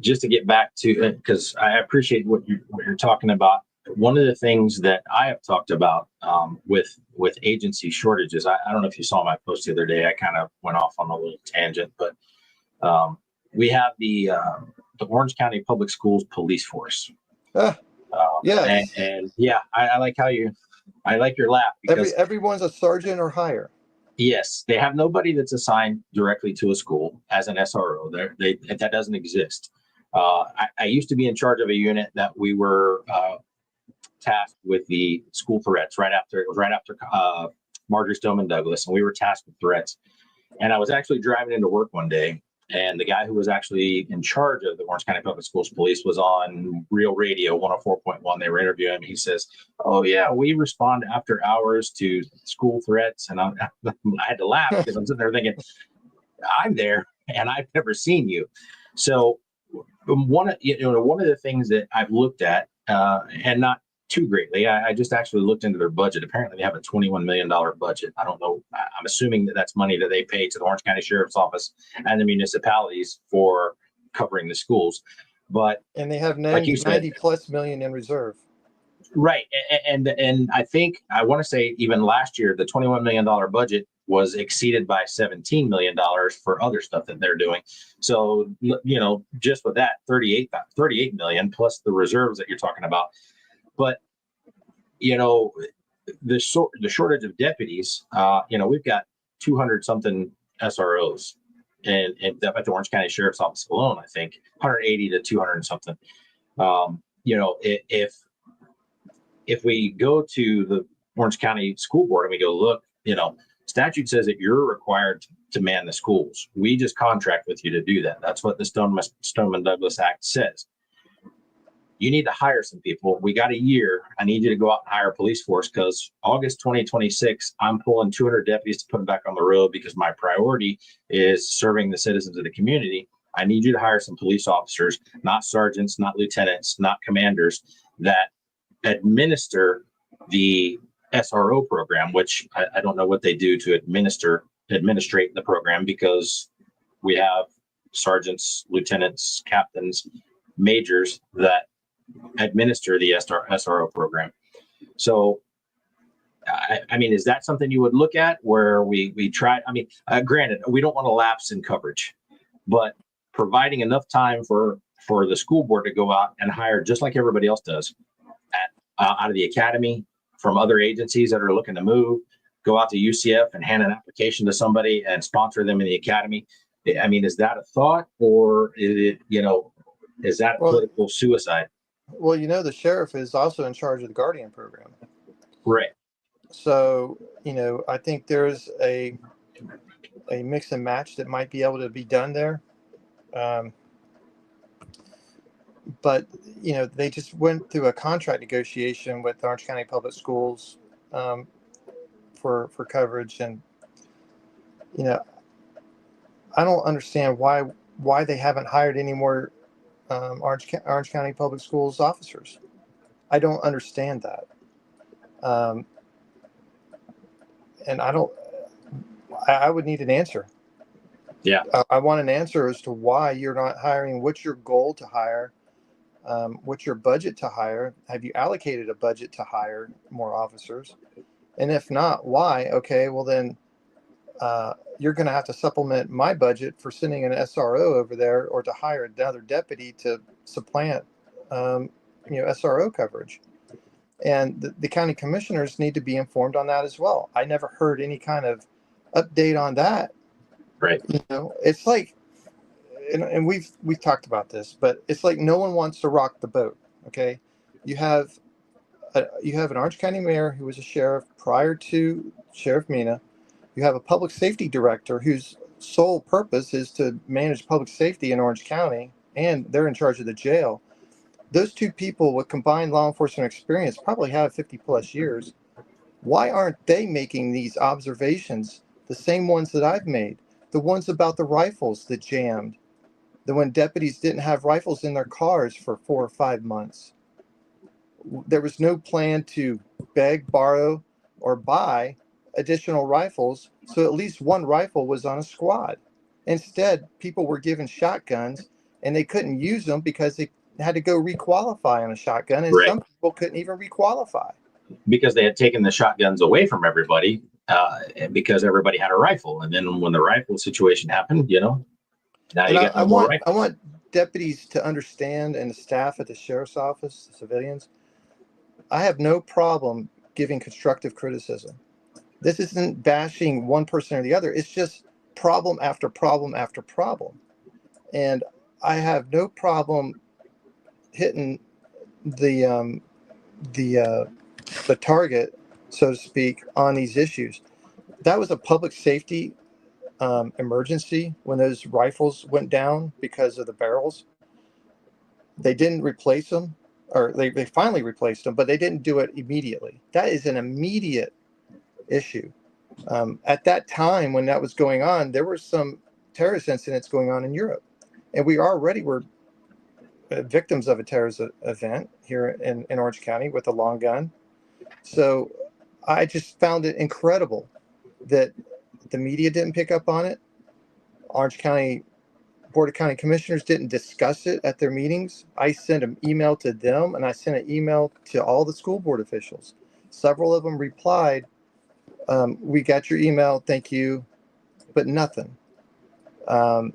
just to get back to, because I appreciate what you're talking about. One of the things that I have talked about with agency shortages, I don't know if you saw my post the other day. I kind of went off on a little tangent, but we have the Orange County Public Schools police force. Yes. And yeah, I like I like your laugh because everyone's a sergeant or higher. Yes, they have nobody that's assigned directly to a school as an SRO. That doesn't exist. I used to be in charge of a unit that we were tasked with the school threats right after Marjorie Stoneman Douglas, and we were tasked with threats. And I was actually driving into work one day, and the guy who was actually in charge of the Orange County Public Schools Police was on Real Radio 104.1. They were interviewing him. He says, "Oh yeah, we respond after hours to school threats," and I had to laugh because I'm sitting there thinking, I'm there and I've never seen you. So one of the things that I've looked at, and not too greatly, I just actually looked into their budget. Apparently, they have a $21 million budget. I don't know. I'm assuming that that's money that they pay to the Orange County Sheriff's Office and the municipalities for covering the schools. And they have 90 plus million in reserve. Right. And I want to say even last year, the $21 million budget was exceeded by $17 million for other stuff that they're doing. So, just with that, 38 million plus the reserves that you're talking about. But, the shortage of deputies, we've got 200 something SROs and at the Orange County Sheriff's Office alone, I think 180 to 200 something. If we go to the Orange County School Board and we go, look, statute says that you're required to man the schools. We just contract with you to do that. That's what the Stoneman Douglas Act says. You need to hire some people. We got a year. I need you to go out and hire a police force because August 2026, I'm pulling 200 deputies to put them back on the road because my priority is serving the citizens of the community. I need you to hire some police officers, not sergeants, not lieutenants, not commanders, that administer the SRO program, which I don't know what they do to administrate the program because we have sergeants, lieutenants, captains, majors that administer the SRO program. So, I mean, is that something you would look at where we try? I mean, granted, we don't want to lapse in coverage, but providing enough time for the school board to go out and hire just like everybody else does out of the academy, from other agencies that are looking to move, go out to UCF and hand an application to somebody and sponsor them in the academy. I mean, is that a thought, or is it, is that political suicide? Well, the sheriff is also in charge of the Guardian program. Right. So, I think there's a mix and match that might be able to be done there. But, they just went through a contract negotiation with Orange County Public Schools for coverage. And, I don't understand why they haven't hired any more Orange County Public Schools officers. I don't understand that. Um, and I would need an answer. Yeah. I want an answer as to why you're not hiring. What's your goal to hire? What's your budget to hire? Have you allocated a budget to hire more officers? And if not, why? Okay, well then you're going to have to supplement my budget for sending an SRO over there or to hire another deputy to supplant, SRO coverage. And the county commissioners need to be informed on that as well. I never heard any kind of update on that. Right. It's like, and we've talked about this, but it's like no one wants to rock the boat. Okay, you have an Orange County mayor who was a sheriff prior to Sheriff Mina. You have a public safety director whose sole purpose is to manage public safety in Orange County, and they're in charge of the jail. Those two people with combined law enforcement experience probably have 50 plus years. Why aren't they making these observations, the same ones that I've made? The ones about the rifles that jammed, the when deputies didn't have rifles in their cars for 4 or 5 months. There was no plan to beg, borrow, or buy additional rifles, so at least one rifle was on a squad. Instead, people were given shotguns and they couldn't use them because they had to go requalify on a shotgun, and Right. some people couldn't even requalify. Because they had taken the shotguns away from everybody, because everybody had a rifle. And then when the rifle situation happened, now And you got no more I rifles. want deputies to understand, and the staff at the sheriff's office, the civilians, I have no problem giving constructive criticism. This isn't bashing one person or the other. It's just problem after problem after problem. And I have no problem hitting the the target, so to speak, on these issues. That was a public safety emergency when those rifles went down because of the barrels. They didn't replace them, or they finally replaced them, but they didn't do it immediately. That is an immediate issue. At that time when that was going on, there were some terrorist incidents going on in Europe, and we already were victims of a terrorist event here in Orange County with a long gun. So I just found it incredible that the media didn't pick up on it. Orange County Board of County Commissioners didn't discuss it at their meetings. I sent an email to them, and I sent an email to all the school board officials. Several of them replied, we got your email, thank you, but nothing. And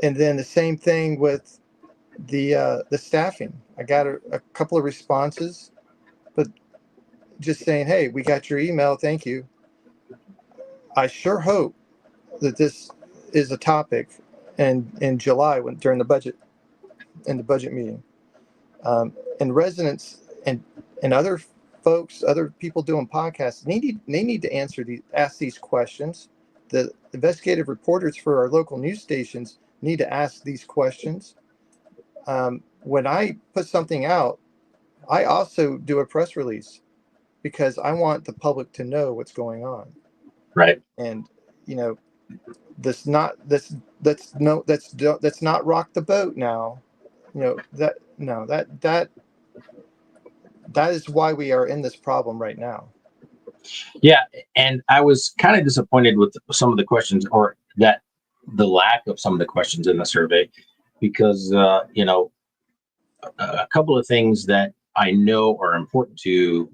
then the same thing with the staffing. I got a couple of responses, but just saying, hey, we got your email, thank you. I sure hope that this is a topic in July during the budget meeting. And residents and other folks, other people doing podcasts, they need to ask these questions. The investigative reporters for our local news stations need to ask these questions. When I put something out, I also do a press release because I want the public to know what's going on. Right. And let's not rock the boat now. That is why we are in this problem right now. Yeah. And I was kind of disappointed with some of the questions, or that the lack of some of the questions in the survey, because, a couple of things that I know are important to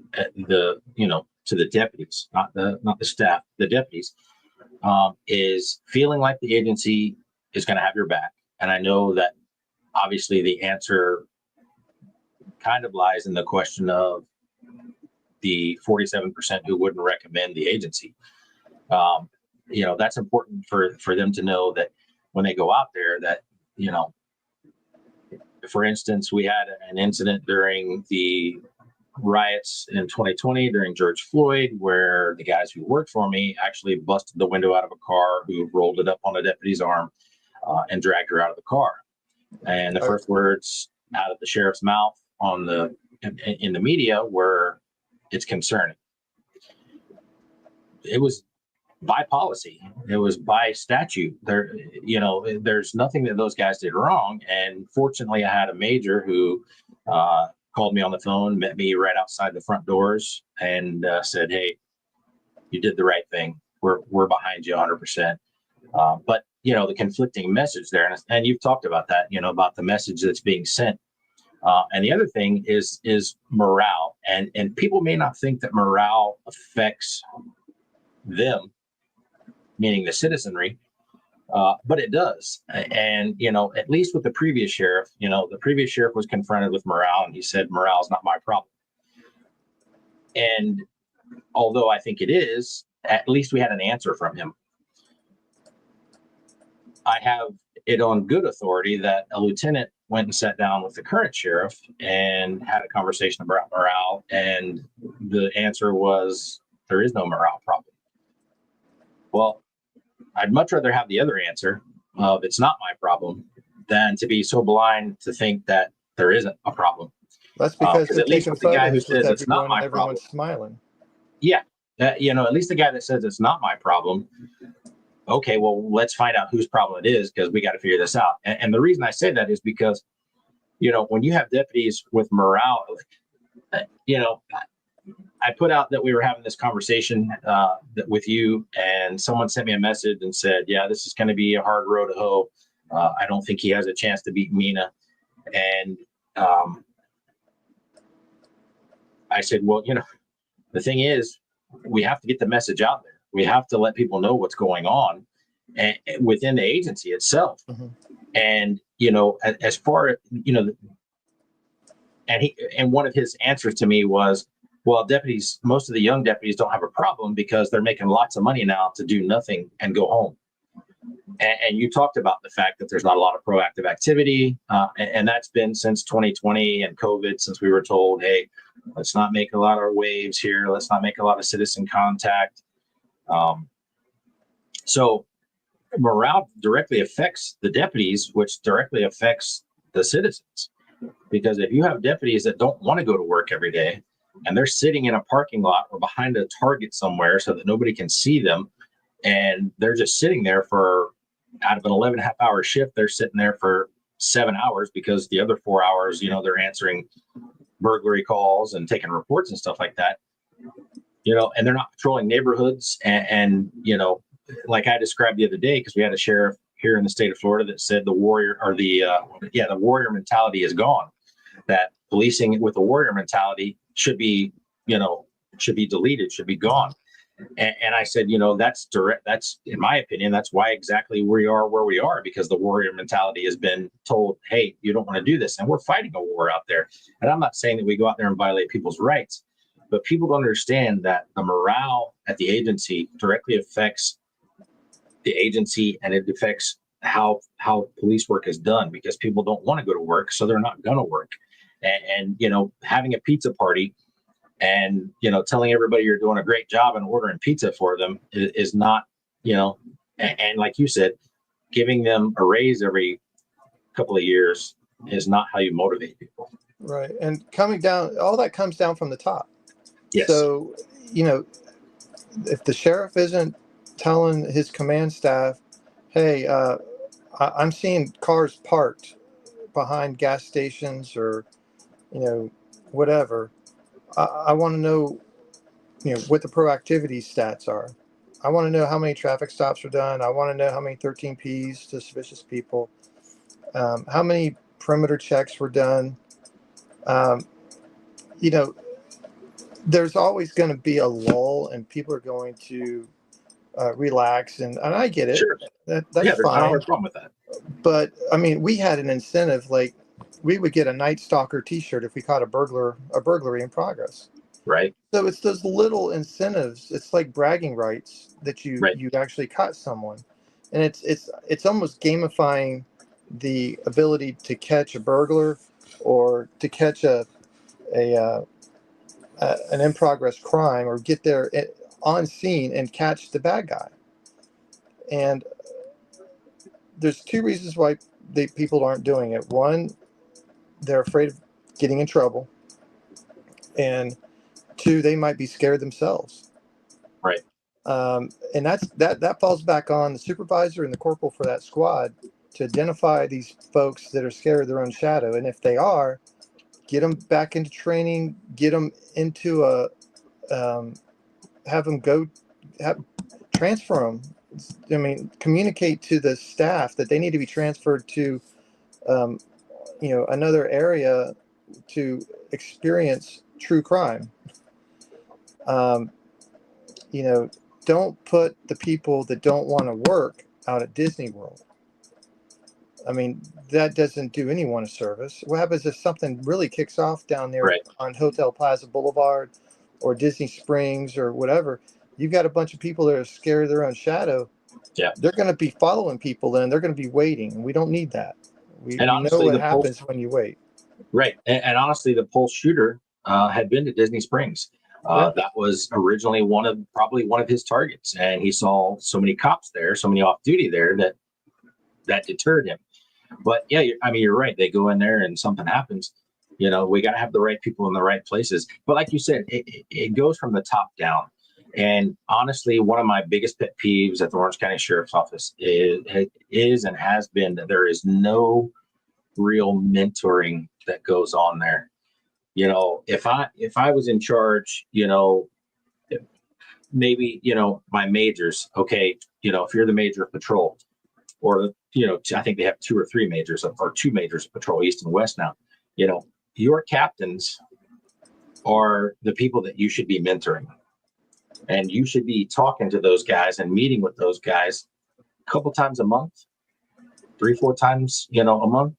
to the deputies, not the staff, the deputies, is feeling like the agency is going to have your back. And I know that obviously the answer kind of lies in the question of the 47% who wouldn't recommend the agency. That's important for them to know that when they go out there that, for instance, we had an incident during the riots in 2020 during George Floyd, where the guys who worked for me actually busted the window out of a car, who rolled it up on a deputy's arm, and dragged her out of the car. And the first words out of the sheriff's mouth in the media were, "It's concerning." It was by policy. It was by statute. There's nothing that those guys did wrong. And fortunately, I had a major who called me on the phone, met me right outside the front doors, and said, "Hey, you did the right thing. We're behind you 100%." But the conflicting message there, and you've talked about that, about the message that's being sent. And the other thing is morale, and people may not think that morale affects them, meaning the citizenry, but it does. And at least with the previous sheriff, the previous sheriff was confronted with morale, and he said, "Morale is not my problem." And although I think it is, at least we had an answer from him. I have it on good authority that a lieutenant went and sat down with the current sheriff and had a conversation about morale, and the answer was there is no morale problem. Well, I'd much rather have the other answer of it's not my problem than to be so blind to think that there isn't a problem. That's because they're at least taking with the guy who photos with says it's not everyone, my and problem, everyone's smiling. yeah, at least the guy that says it's not my problem. Okay, well, let's find out whose problem it is, because we got to figure this out. And the reason I say that is because, when you have deputies with morale, I put out that we were having this conversation with you, and someone sent me a message and said, "Yeah, this is going to be a hard road to hoe. I don't think he has a chance to beat Mina." And I said, "Well, the thing is, we have to get the message out there. We have to let people know what's going on and within the agency itself." Mm-hmm. And as far as and one of his answers to me was, "Well, deputies, most of the young deputies don't have a problem because they're making lots of money now to do nothing and go home." And you talked about the fact that there's not a lot of proactive activity, and that's been since 2020 and COVID, since we were told, "Hey, let's not make a lot of waves here. Let's not make a lot of citizen contact." So morale directly affects the deputies, which directly affects the citizens. Because if you have deputies that don't want to go to work every day, and they're sitting in a parking lot or behind a Target somewhere so that nobody can see them, and they're just sitting there for, out of an 11 and a half hour shift, they're sitting there for 7 hours, because the other 4 hours, they're answering burglary calls and taking reports and stuff like that, and they're not patrolling neighborhoods. And like I described the other day, because we had a sheriff here in the state of Florida that said the warrior mentality is gone, that policing with a warrior mentality should be deleted, should be gone. And I said, that's direct. That's, in my opinion, that's why exactly we are where we are, because the warrior mentality has been told, "Hey, you don't want to do this." And we're fighting a war out there. And I'm not saying that we go out there and violate people's rights, but people don't understand that the morale at the agency directly affects the agency, and it affects how police work is done, because people don't want to go to work, so they're not going to work. And having a pizza party and telling everybody you're doing a great job and ordering pizza for them is not, and like you said, giving them a raise every couple of years is not how you motivate people. Right. And coming down, all that comes down from the top. Yes. So, if the sheriff isn't telling his command staff, "Hey, I'm seeing cars parked behind gas stations," or, whatever, I want to know, what the proactivity stats are. I want to know how many traffic stops are done. I want to know how many 13Ps to suspicious people, how many perimeter checks were done. There's always going to be a lull, and people are going to relax, and I get it. Sure. That's there's fine. not a problem with that. But I mean, we had an incentive, like we would get a Night Stalker T-shirt if we caught a burglary in progress. Right. So it's those little incentives. It's like bragging rights that you actually caught someone, and it's almost gamifying the ability to catch a burglar or to catch an in progress crime, or get there on scene and catch the bad guy. And there's two reasons why people aren't doing it. One, they're afraid of getting in trouble, and two, they might be scared themselves. Right. And that falls back on the supervisor and the corporal for that squad to identify these folks that are scared of their own shadow. And if they are, get them back into training, get them into have them transfer them. I mean, communicate to the staff that they need to be transferred to, another area to experience true crime. Um, don't put the people that don't want to work out at Disney World. I mean, that doesn't do anyone a service. What happens if something really kicks off down there Right. on Hotel Plaza Boulevard or Disney Springs or whatever? You've got a bunch of people that are scared of their own shadow. Yeah. They're going to be following people and they're going to be waiting. And we don't need that. We know honestly, what happens when you wait. Right. And honestly, the Pulse shooter had been to Disney Springs. Yeah. That was originally probably one of his targets. And he saw so many cops there, so many off duty there that deterred him. But yeah, you're right. They go in there and something happens. We got to have the right people in the right places. But like you said, it goes from the top down. And honestly, one of my biggest pet peeves at the Orange County Sheriff's Office is and has been that there is no real mentoring that goes on there. If I was in charge, maybe, my majors, okay, if you're the major of patrol, or, I think they have 2 or 3 majors or 2 majors of patrol, east and west now, your captains are the people that you should be mentoring. And you should be talking to those guys and meeting with those guys a couple times a month, 3-4 times, a month,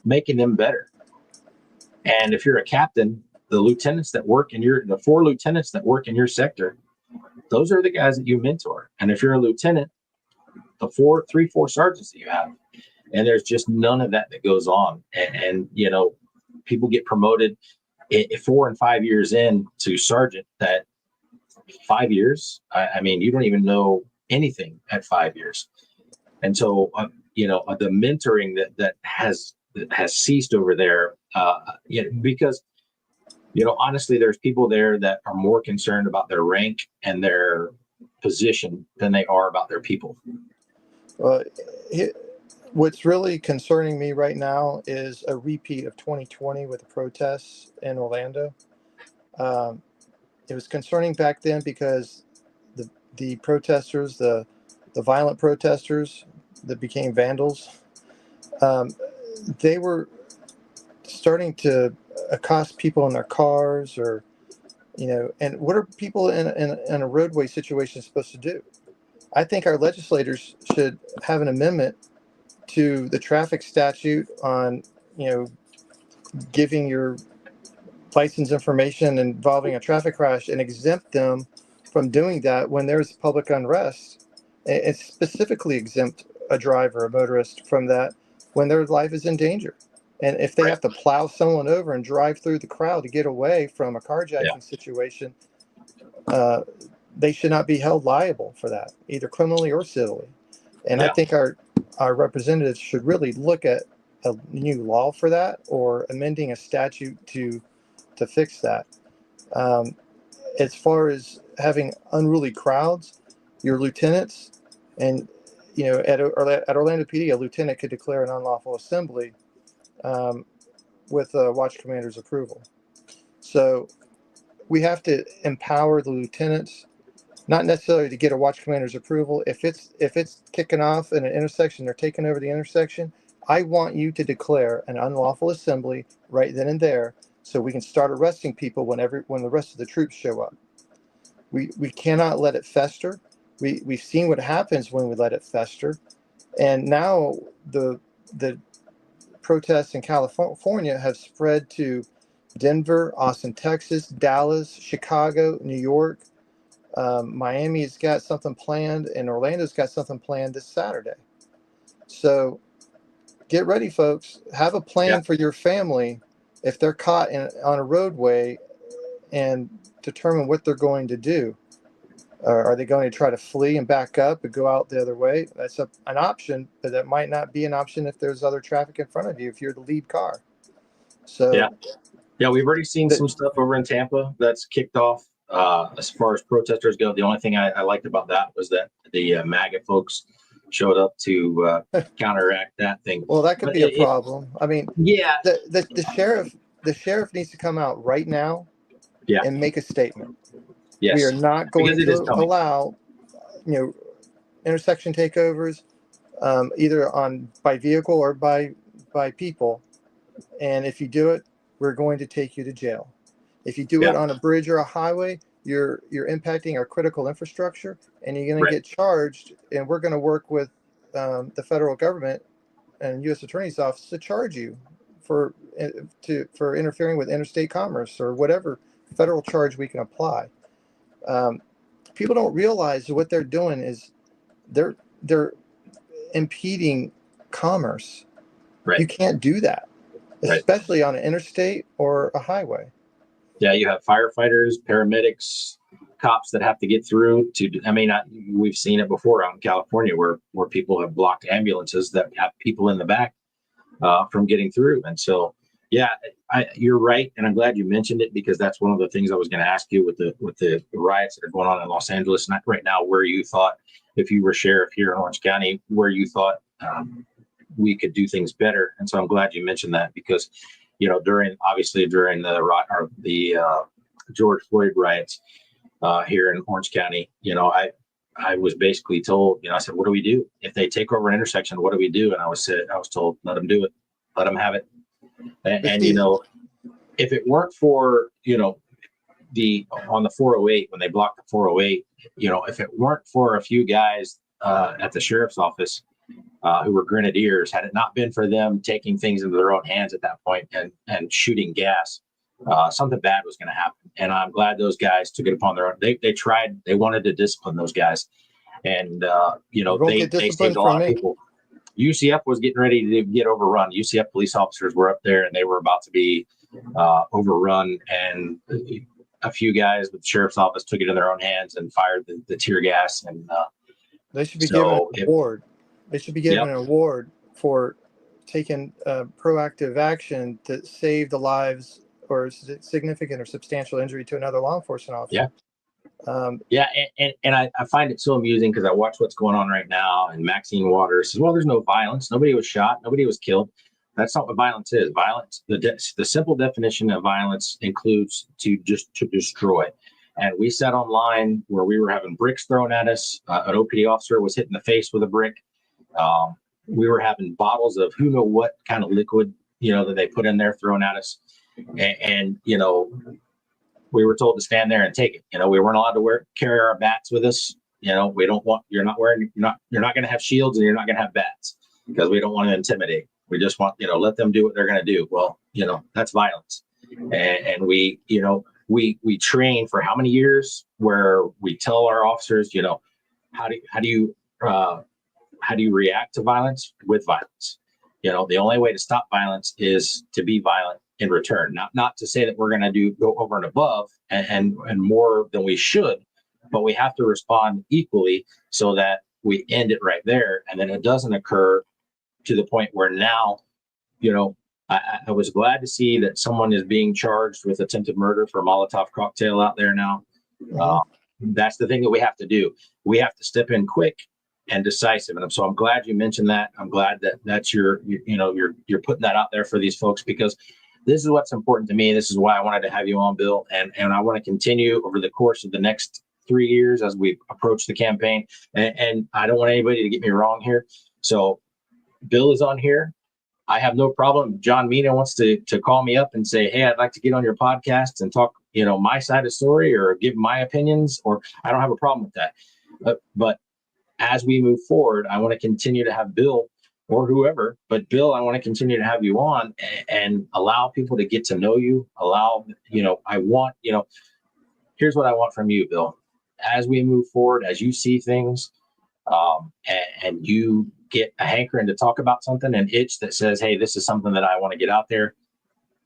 making them better. And if you're a captain, the 4 lieutenants that work in your sector, those are the guys that you mentor. And if you're a lieutenant, the 4 sergeants that you have, and there's just none of that goes on. And people get promoted 4 and 5 years in to sergeant. That 5 years, I mean, you don't even know anything at 5 years. And so, the mentoring that has ceased over there, because, honestly, there's people there that are more concerned about their rank and their position than they are about their people. Well, what's really concerning me right now is a repeat of 2020 with the protests in Orlando. It was concerning back then because the protesters, the violent protesters that became vandals, they were starting to accost people in their cars, or and what are people in a roadway situation supposed to do? I think our legislators should have an amendment to the traffic statute on giving your license information involving a traffic crash and exempt them from doing that when there's public unrest, and specifically exempt a driver, a motorist, from that when their life is in danger. And if they have to plow someone over and drive through the crowd to get away from a carjacking situation, they should not be held liable for that, either criminally or civilly. And I think our representatives should really look at a new law for that, or amending a statute to fix that. As far as having unruly crowds, your lieutenants, and at Orlando PD, a lieutenant could declare an unlawful assembly with a watch commander's approval. So we have to empower the lieutenants, not necessarily to get a watch commander's approval. If it's kicking off in an intersection, they're taking over the intersection, I want you to declare an unlawful assembly right then and there, so we can start arresting people when the rest of the troops show up. We cannot let it fester. We've seen what happens when we let it fester, and now the protests in California have spread to Denver, Austin, Texas, Dallas, Chicago, New York. Miami's got something planned, and Orlando's got something planned this Saturday. So get ready, folks. Have a plan for your family if they're caught on a roadway, and determine what they're going to do. Are they going to try to flee and back up and go out the other way? That's an option, but that might not be an option if there's other traffic in front of you, if you're the lead car. So we've already seen some stuff over in Tampa that's kicked off. As far as protesters go, the only thing I liked about that was that the MAGA folks showed up to counteract that thing. Well, that could But be a problem. I mean, yeah, the sheriff needs to come out right now yeah, and make a statement. We are yes, not because going it is to coming. allow, intersection takeovers, either by vehicle or by people. And if you do it, we're going to take you to jail. If you do it Yeah, on a bridge or a highway, you're impacting our critical infrastructure, and you're going to right. get charged. And we're going to work with the federal government and U.S. Attorney's Office to charge you for for interfering with interstate commerce or whatever federal charge we can apply. Um, People don't realize what they're doing is they're impeding commerce. Right. You can't do that, Right. especially on an interstate or a highway. Yeah, you have firefighters, paramedics, cops that have to get through to. I mean, we've seen it before out in California where people have blocked ambulances that have people in the back from getting through. And so, yeah, you're right, and I'm glad you mentioned it because that's one of the things I was going to ask you with the riots that are going on in Los Angeles right now. Where you thought, if you were sheriff here in Orange County, where you thought we could do things better. And so I'm glad you mentioned that because, during the George Floyd riots here in Orange County, I was basically told, I said, what do we do if they take over an intersection? What do we do? And I was told, let them do it, let them have it. And if it weren't for on the 408 when they blocked the 408, if it weren't for a few guys at the sheriff's office who were grenadiers, had it not been for them taking things into their own hands at that point and shooting gas, something bad was going to happen. And I'm glad those guys took it upon their own. They tried. They wanted to discipline those guys, and they saved a lot of people. UCF was getting ready to get overrun. UCF police officers were up there, and they were about to be overrun. And a few guys with the sheriff's office took it in their own hands and fired the tear gas. And they should be given an award. They should be given an award for taking proactive action to save the lives or significant or substantial injury to another law enforcement officer. Yeah. And I find it so amusing because I watch what's going on right now. And Maxine Waters says, well, there's no violence. Nobody was shot. Nobody was killed. That's not what violence is. Violence, the simple definition of violence includes to destroy. And we sat online where we were having bricks thrown at us. An OPD officer was hit in the face with a brick. We were having bottles of who know what kind of liquid, that they put in there thrown at us. And we were told to stand there and take it. We weren't allowed to carry our bats with us. We don't want, you're not going to have shields and you're not going to have bats because we don't want to intimidate. We just want, let them do what they're going to do. Well, that's violence. And we train for how many years where we tell our officers, how do you react to violence with violence? The only way to stop violence is to be violent in return. Not to say that we're going to go over and above and more than we should, but we have to respond equally so that we end it right there, and then it doesn't occur to the point where now, I was glad to see that someone is being charged with attempted murder for a Molotov cocktail out there now. That's the thing that we have to do. We have to step in quick and decisive. And so I'm glad you mentioned that. I'm glad that's you're putting that out there for these folks because this is what's important to me. This is why I wanted to have you on, Bill. And I want to continue over the course of the next 3 years as we approach the campaign. And I don't want anybody to get me wrong here. So Bill is on here. I have no problem. John Mina wants to call me up and say, hey, I'd like to get on your podcast and talk, my side of the story or give my opinions, or I don't have a problem with that. But as we move forward, I want to continue to have Bill or whoever, but Bill, I want to continue to have you on and allow people to get to know you. Here's what I want from you, Bill. As we move forward, as you see things, and you get a hankering to talk about something, an itch that says, hey, this is something that I want to get out there,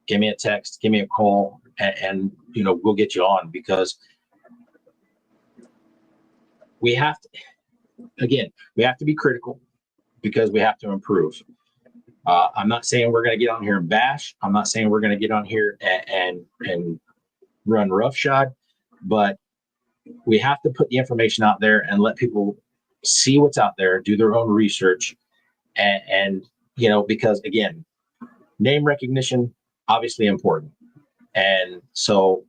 give me a text, give me a call, and we'll get you on because we have to be critical because we have to improve. I'm not saying we're going to get on here and bash. I'm not saying we're going to get on here and run roughshod, but we have to put the information out there and let people see what's out there, do their own research, and because again, name recognition obviously important, and so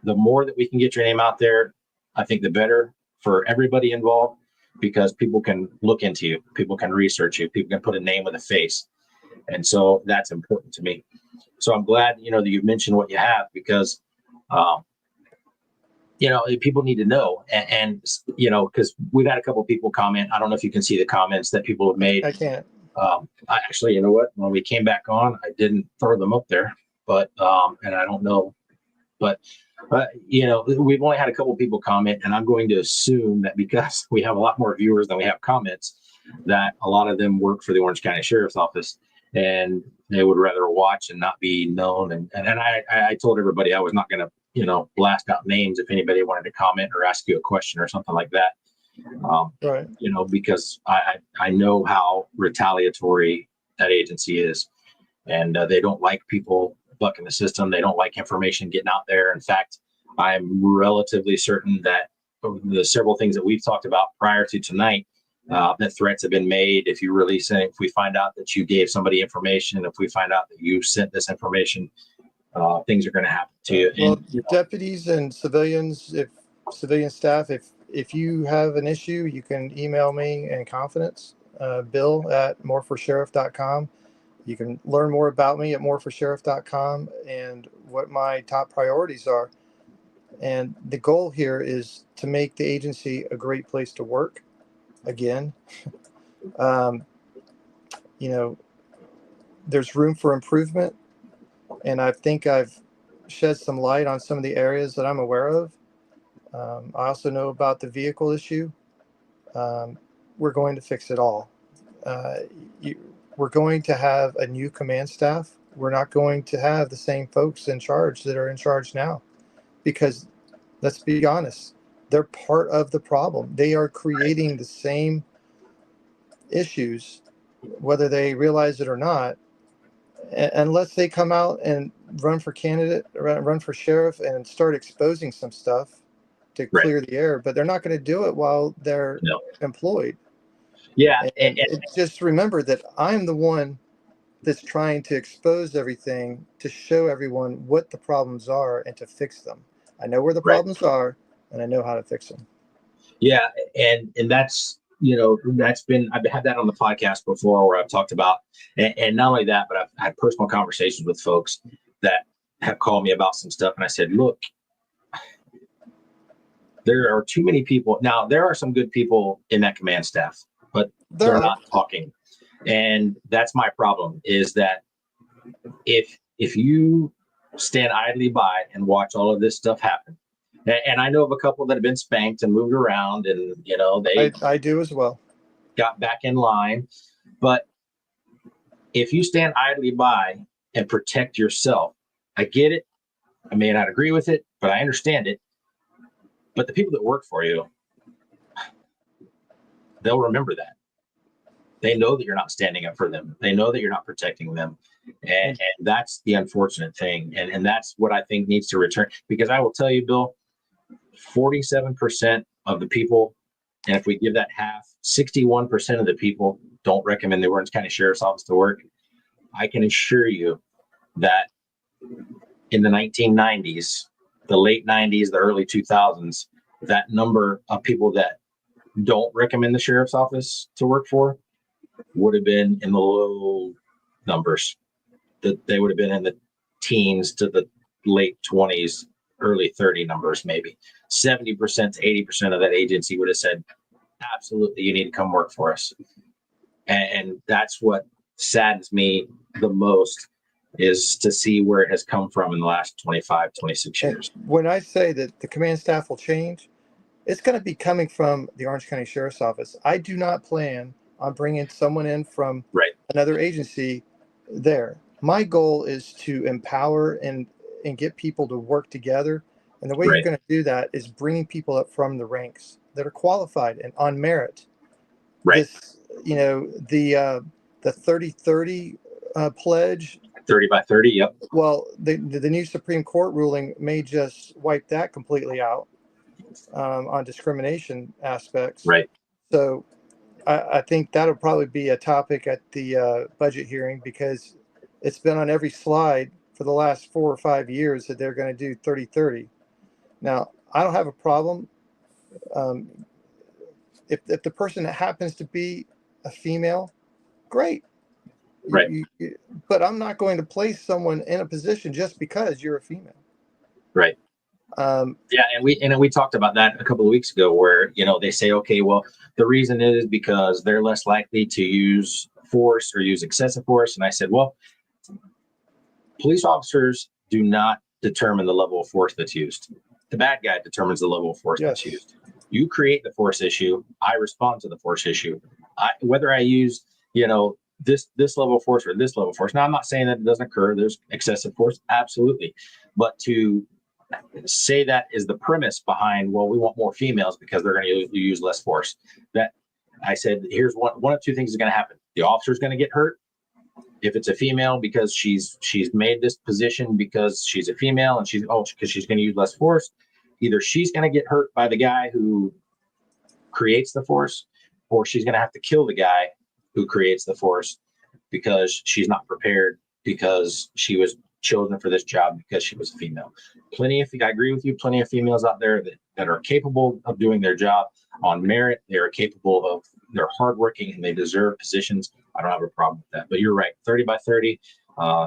the more that we can get your name out there, I think the better for everybody involved, because people can look into you, people can research you, people can put a name with a face, and so that's important to me. So I'm glad that you mentioned what you have, because um, people need to know, and because we've had a couple of people comment. I don't know if you can see the comments that people have made. I can't. I actually, you know what? When we came back on, I didn't throw them up there, but and I don't know, but we've only had a couple of people comment, and I'm going to assume that because we have a lot more viewers than we have comments, that a lot of them work for the Orange County Sheriff's Office, and they would rather watch and not be known. And I told everybody I was not going to blast out names if anybody wanted to comment or ask you a question or something like that. Right. Because I know how retaliatory that agency is, and they don't like people bucking the system. They don't like information getting out there. In fact, I'm relatively certain that the several things that we've talked about prior to tonight, that threats have been made. If you release it, if we find out that you gave somebody information, if we find out that you sent this information, things are going to happen to you. Well, And, deputies and civilians, if civilian staff, if you have an issue, you can email me in confidence, bill@moreforsheriff.com. You can learn more about me at moreforsheriff.com and what my top priorities are. And the goal here is to make the agency a great place to work. Again, um, there's room for improvement, and I think I've shed some light on some of the areas that I'm aware of. I also know about the vehicle issue. We're going to fix it all. Uh, we're going to have a new command staff. We're not going to have the same folks in charge that are in charge now, because let's be honest, they're part of the problem. They are creating the same issues, whether they realize it or not, unless they come out and run for sheriff and start exposing some stuff to right. clear the air. But they're not going to do it while they're employed. Yeah. And just remember that I'm the one that's trying to expose everything, to show everyone what the problems are and to fix them. I know where the problems are, and I know how to fix them. Yeah. And that's, that's been, I've had that on the podcast before, where I've talked about, and not only that, but I've had personal conversations with folks that have called me about some stuff. And I said, look, there are too many people. Now, there are some good people in that command staff, but they're not talking. And that's my problem, is that if you stand idly by and watch all of this stuff happen, and I know of a couple that have been spanked and moved around, and I do as well, got back in line. But if you stand idly by and protect yourself, I get it. I may not agree with it, but I understand it. But the people that work for you, they'll remember that. They know that you're not standing up for them. They know that you're not protecting them. And that's the unfortunate thing. And that's what I think needs to return. Because I will tell you, Bill, 47% of the people, and if we give that half, 61% of the people don't recommend the Orange County Sheriff's Office to work. I can assure you that in the 1990s, the late 90s, the early 2000s, that number of people that don't recommend the sheriff's office to work for would have been in the low numbers. That they would have been in the teens to the late 20s, early 30 numbers, maybe 70% to 80% of that agency would have said, absolutely, you need to come work for us. And that's what saddens me the most, is to see where it has come from in the last 25, 26 years. And when I say that the command staff will change, it's going to be coming from the Orange County Sheriff's Office. I do not plan on bringing someone in from another agency there. My goal is to empower and get people to work together. And the way you're going to do that is bringing people up from the ranks that are qualified and on merit. This, the 30-30 pledge. 30 by 30, yep. Well, the new Supreme Court ruling may just wipe that completely out on discrimination aspects. Right. So I think that'll probably be a topic at the budget hearing, because it's been on every slide for the last 4 or 5 years that they're going to do 30-30. Now, I don't have a problem um, if the person happens to be a female, great. Right. But I'm not going to place someone in a position just because you're a female. Right. Yeah, and we talked about that a couple of weeks ago, where they say, okay, well, the reason is because they're less likely to use force or use excessive force, and I said, well, police officers do not determine the level of force that's used. The bad guy determines the level of force that's used. You create the force issue. I respond to the force issue. Whether I use this level of force or this level of force. Now, I'm not saying that it doesn't occur. There's excessive force, absolutely, but to say that is the premise behind, well, we want more females because they're going to use less force. That I said, here's one of two things is going to happen. The officer's going to get hurt if it's a female, because she's made this position because she's a female and because she's going to use less force. Either she's going to get hurt by the guy who creates the force, or she's going to have to kill the guy who creates the force because she's not prepared, because she was chosen for this job because she was a female. I agree with you, plenty of females out there that are capable of doing their job on merit. They are capable of, they're hardworking, and they deserve positions. I don't have a problem with that. But you're right, 30-by-30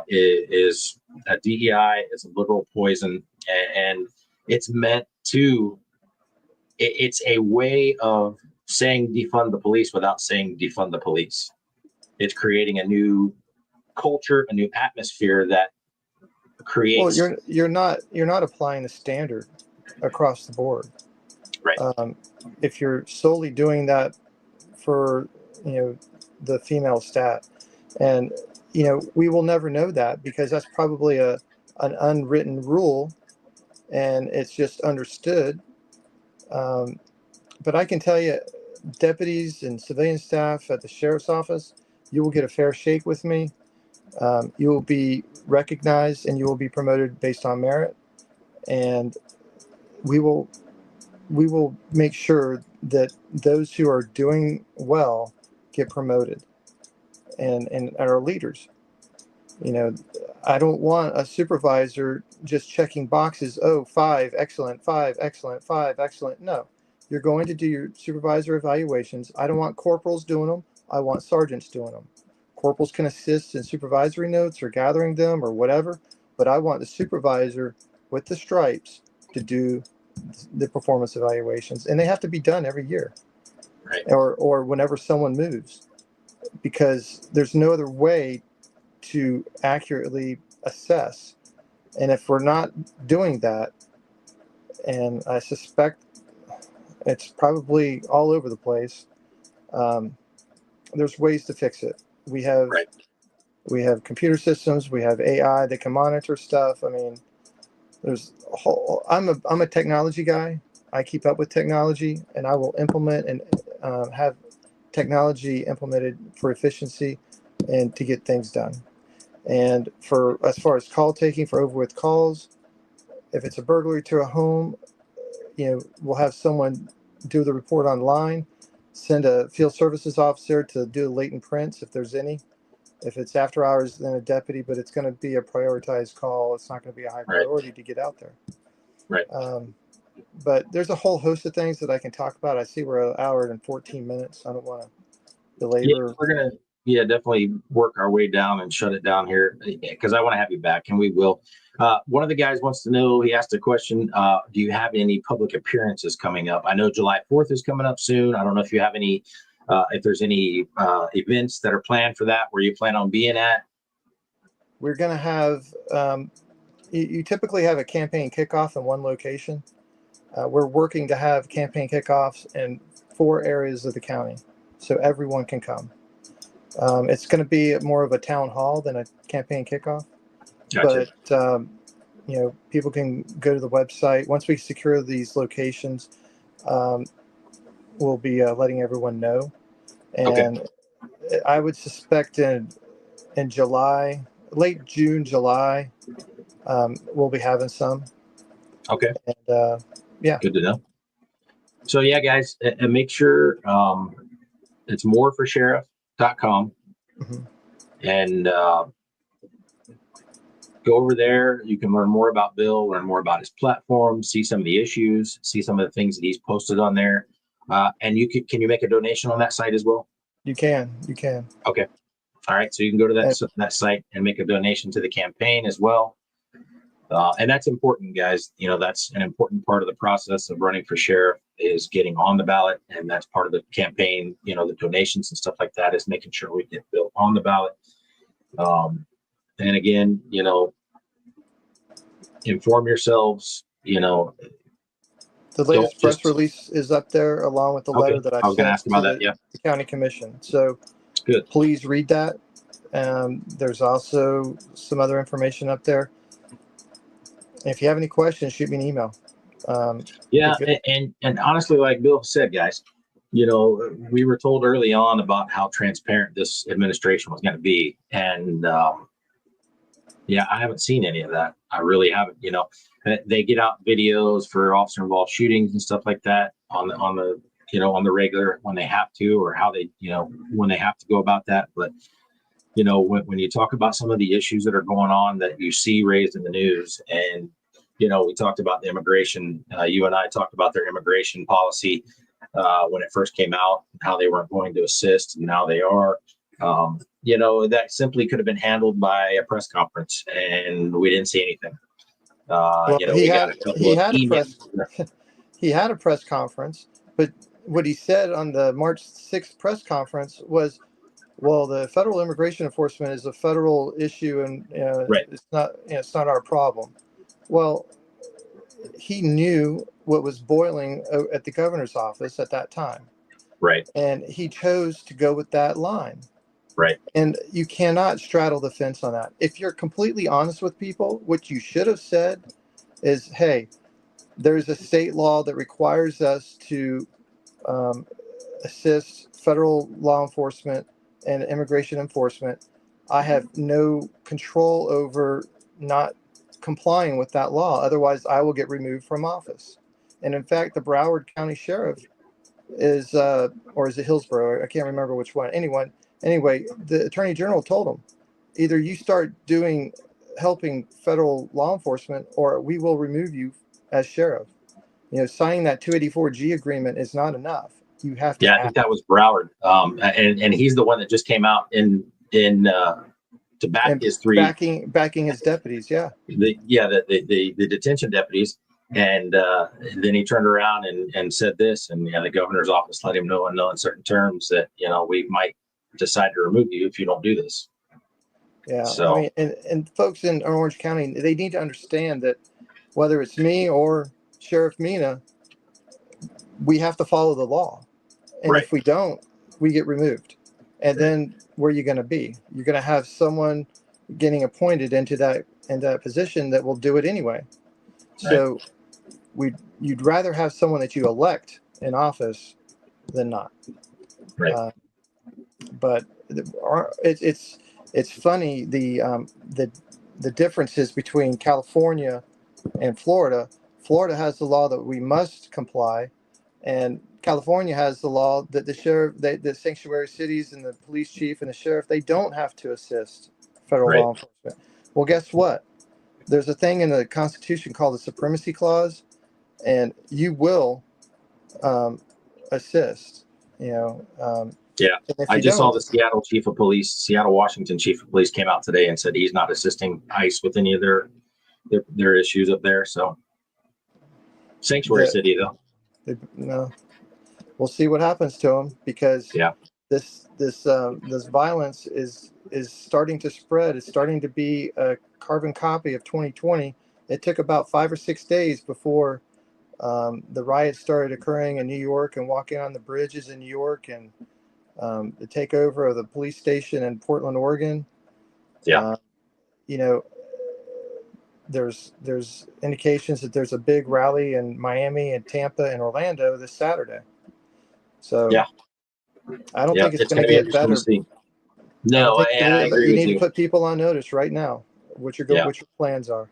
is a DEI, it's a literal poison, and it's meant to, it's a way of saying defund the police without saying defund the police. It's creating a new culture, a new atmosphere that creates. Well, you're not applying the standard across the board. Right. If you're solely doing that for the female stat, and we will never know that, because that's probably an unwritten rule, and it's just understood. But I can tell you, deputies and civilian staff at the sheriff's office, you will get a fair shake with me. You will be recognized, and you will be promoted based on merit, and we will make sure that those who are doing well get promoted, and are leaders. I don't want a supervisor just checking boxes. Oh, 5, excellent, 5, excellent, 5, excellent. No, you're going to do your supervisor evaluations. I don't want corporals doing them. I want sergeants doing them. Corporals can assist in supervisory notes or gathering them or whatever, but I want the supervisor with the stripes to do the performance evaluations, and they have to be done every year, right, or whenever someone moves, because there's no other way to accurately assess. And if we're not doing that, and I suspect it's probably all over the place, there's ways to fix it. We have computer systems, we have AI that can monitor stuff. I mean, there's a whole. I'm a technology guy. I keep up with technology, and I will implement and have technology implemented for efficiency and to get things done. And for as far as call taking for over with calls, if it's a burglary to a home, we'll have someone do the report online, send a field services officer to do latent prints if there's any. If it's after hours, then a deputy, but it's going to be a prioritized call. It's not going to be a high priority to get out there. Right. But there's a whole host of things that I can talk about. I see we're an hour and 14 minutes. I don't want to belabor. Yeah, we're going to definitely work our way down and shut it down here, because I want to have you back, and we will. One of the guys wants to know, he asked a question, do you have any public appearances coming up? I know July 4th is coming up soon. I don't know if you have any, if there's any events that are planned for that, where you plan on being at. We're going to have, you typically have a campaign kickoff in one location. We're working to have campaign kickoffs in 4 areas of the county, so everyone can come. It's going to be more of a town hall than a campaign kickoff. Gotcha. But people can go to the website. Once we secure these locations, we'll be letting everyone know. And I would suspect in July, late June, July, we'll be having some. Okay. And yeah. Good to know. So yeah, guys, and make sure it's moreforsheriff.com Mhm. and go over there. You can learn more about Bill, learn more about his platform, see some of the issues, see some of the things that he's posted on there. And can you make a donation on that site as well? You can. Okay. All right. So you can go to And that site and make a donation to the campaign as well. And that's important, guys. You know, that's an important part of the process of running for sheriff is getting on the ballot. And that's part of the campaign, you know, the donations and stuff like that is making sure we get Bill on the ballot. And again, you know, inform yourselves, you know, the don't latest press just, release is up there along with the letter okay. that I I was going to sent ask about to that. Yeah. the county commission. So Good. please read that. There's also some other information up there. If you have any questions, shoot me an email. Yeah. If And honestly, like Bill said, guys, you know, we were told early on about how transparent this administration was going to be. And, yeah, I haven't seen any of that. I really haven't. You know, they get out videos for officer involved shootings and stuff like that on the you know on the regular when they have to, or how they you know when they have to go about that. But you know when you talk about some of the issues that are going on that you see raised in the news, and you know we talked about the immigration. You and I talked about their immigration policy when it first came out, how they weren't going to assist, and now they are. You know, that simply could have been handled by a press conference, and we didn't see anything. well, You know, we got a couple he of had a emails. press he had a press conference, but what he said on the March 6th press conference was, well, the federal immigration enforcement is a federal issue, and Right, it's not our problem. Well, he knew what was boiling at the governor's office at that time, right, and he chose to go with that line. right, And you cannot straddle the fence on that. If you're completely honest with people, what you should have said is, hey, there's a state law that requires us to um, assist federal law enforcement and immigration enforcement. I have no control over not complying with that law. Otherwise, I will get removed from office. And in fact, the Broward County Sheriff is, or is it Hillsborough? I can't remember which one. Anyway, the Attorney General told him, either you start helping federal law enforcement, or we will remove you as sheriff. Signing that 284G agreement is not enough. You have to yeah. I think act. that was Broward, and he's the one that just came out in to back And his three backing his deputies. Yeah. the detention deputies. And then he turned around and said this, and the governor's office let him know in no uncertain terms that we might decide to remove you if you don't do this. Yeah. I So mean, and folks in Orange County, they need to understand that whether it's me or Sheriff Mina, we have to follow the law. And right, if we don't, we get removed. And then where are you going to be? You're going to have someone getting appointed into that position that will do it anyway. right, So you'd rather have someone that you elect in office than not. right, Uh, but it's funny the differences between California and Florida. Florida has the law that we must comply, and California has the law that the sanctuary cities and the police chief and the sheriff, they don't have to assist federal right, law enforcement. Well, guess what? There's a thing in the Constitution called the Supremacy Clause, and you will assist. yeah. And if I you just saw don't, the Seattle, Washington chief of police came out today and said he's not assisting ICE with any of their issues up there. So sanctuary the, city though. no, we'll see what happens to them, because Yeah, this violence is starting to spread. It's starting to be a carbon copy of 2020. It took about 5 or 6 days before the riots started occurring in New York, and walking on the bridges in New York, and the takeover of the police station in Portland, Oregon. yeah, Uh, you know, there's indications that there's a big rally in Miami and Tampa and Orlando this Saturday. So yeah, I don't yeah. think it's It's going going to to be get interesting to better. see. I don't No, think and I but agree you with need to you. put people on notice right now what Yeah. your plans are.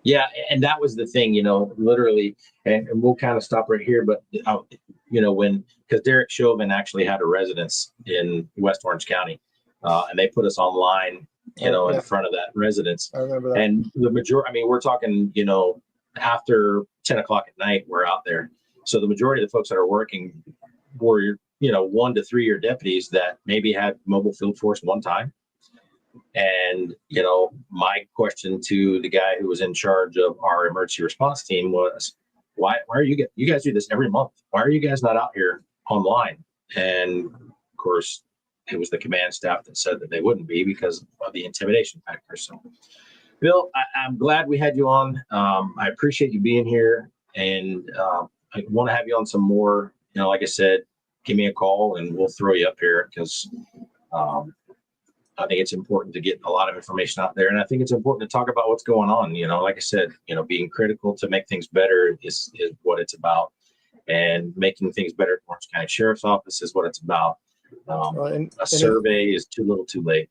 Yeah, and that was the thing, literally, and we'll kind of stop right here. But when because Derek Chauvin actually had a residence in West Orange County, and they put us online, Oh, in yeah, front of that residence, I remember that. and the majority. I mean, we're talking, after 10 o'clock at night, we're out there. So the majority of the folks that are working were, 1 to 3 year deputies that maybe had mobile field force one time. And, my question to the guy who was in charge of our emergency response team was, why are you guys do this every month? Why are you guys not out here online? And of course, it was the command staff that said that they wouldn't be because of the intimidation factor. So, Bill, I'm glad we had you on. I appreciate you being here, and I want to have you on some more. Like I said, give me a call and we'll throw you up here because um, I think it's important to get a lot of information out there. And I think it's important to talk about what's going on. Like I said, being critical to make things better is what it's about. And making things better at Orange County Sheriff's Office is what it's about. A And if, survey is too little too late.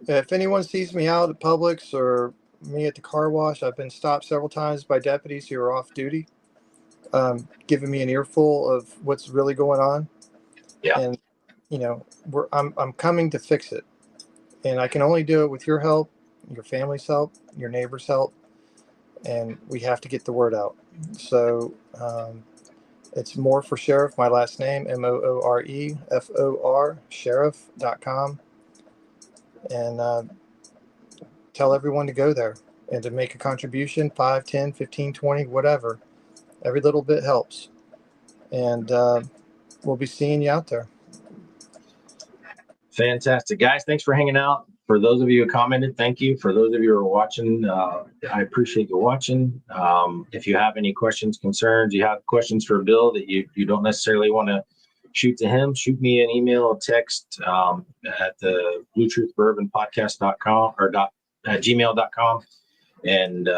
if anyone sees me out at Publix or me at the car wash, I've been stopped several times by deputies who are off duty, giving me an earful of what's really going on. Yeah. And, I'm coming to fix it. And I can only do it with your help, your family's help, your neighbors' help. And we have to get the word out. So, it's Moore for Sheriff, my last name, MOOREFOR, sheriff.com. And tell everyone to go there and to make a contribution, 5, 10, 15, 20, whatever. Every little bit helps. And we'll be seeing you out there. Fantastic, guys. Thanks for hanging out. For those of you who commented, thank you. For those of you who are watching, I appreciate you watching. If you have any questions, concerns, you have questions for Bill that you don't necessarily want to shoot to him, shoot me an email, a text at the bluetruthbourbonpodcast.com or gmail.com. And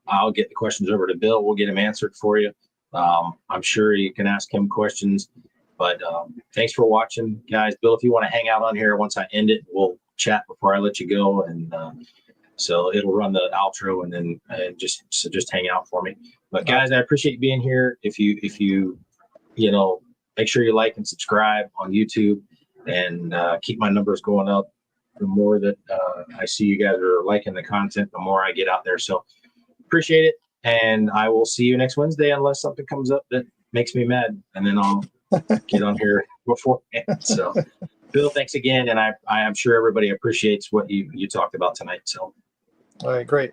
I'll get the questions over to Bill. We'll get them answered for you. I'm sure you can ask him questions. But thanks for watching, guys. Bill, if you want to hang out on here once I end it, we'll chat before I let you go. And so it'll run the outro and then just hang out for me. But guys, I appreciate you being here. If you make sure you like and subscribe on YouTube and keep my numbers going up. The more that I see you guys are liking the content, the more I get out there. So appreciate it. And I will see you next Wednesday unless something comes up that makes me mad. And then I'll get on here beforehand. So, Bill, thanks again. And I am sure everybody appreciates what you talked about tonight. So, All right, great.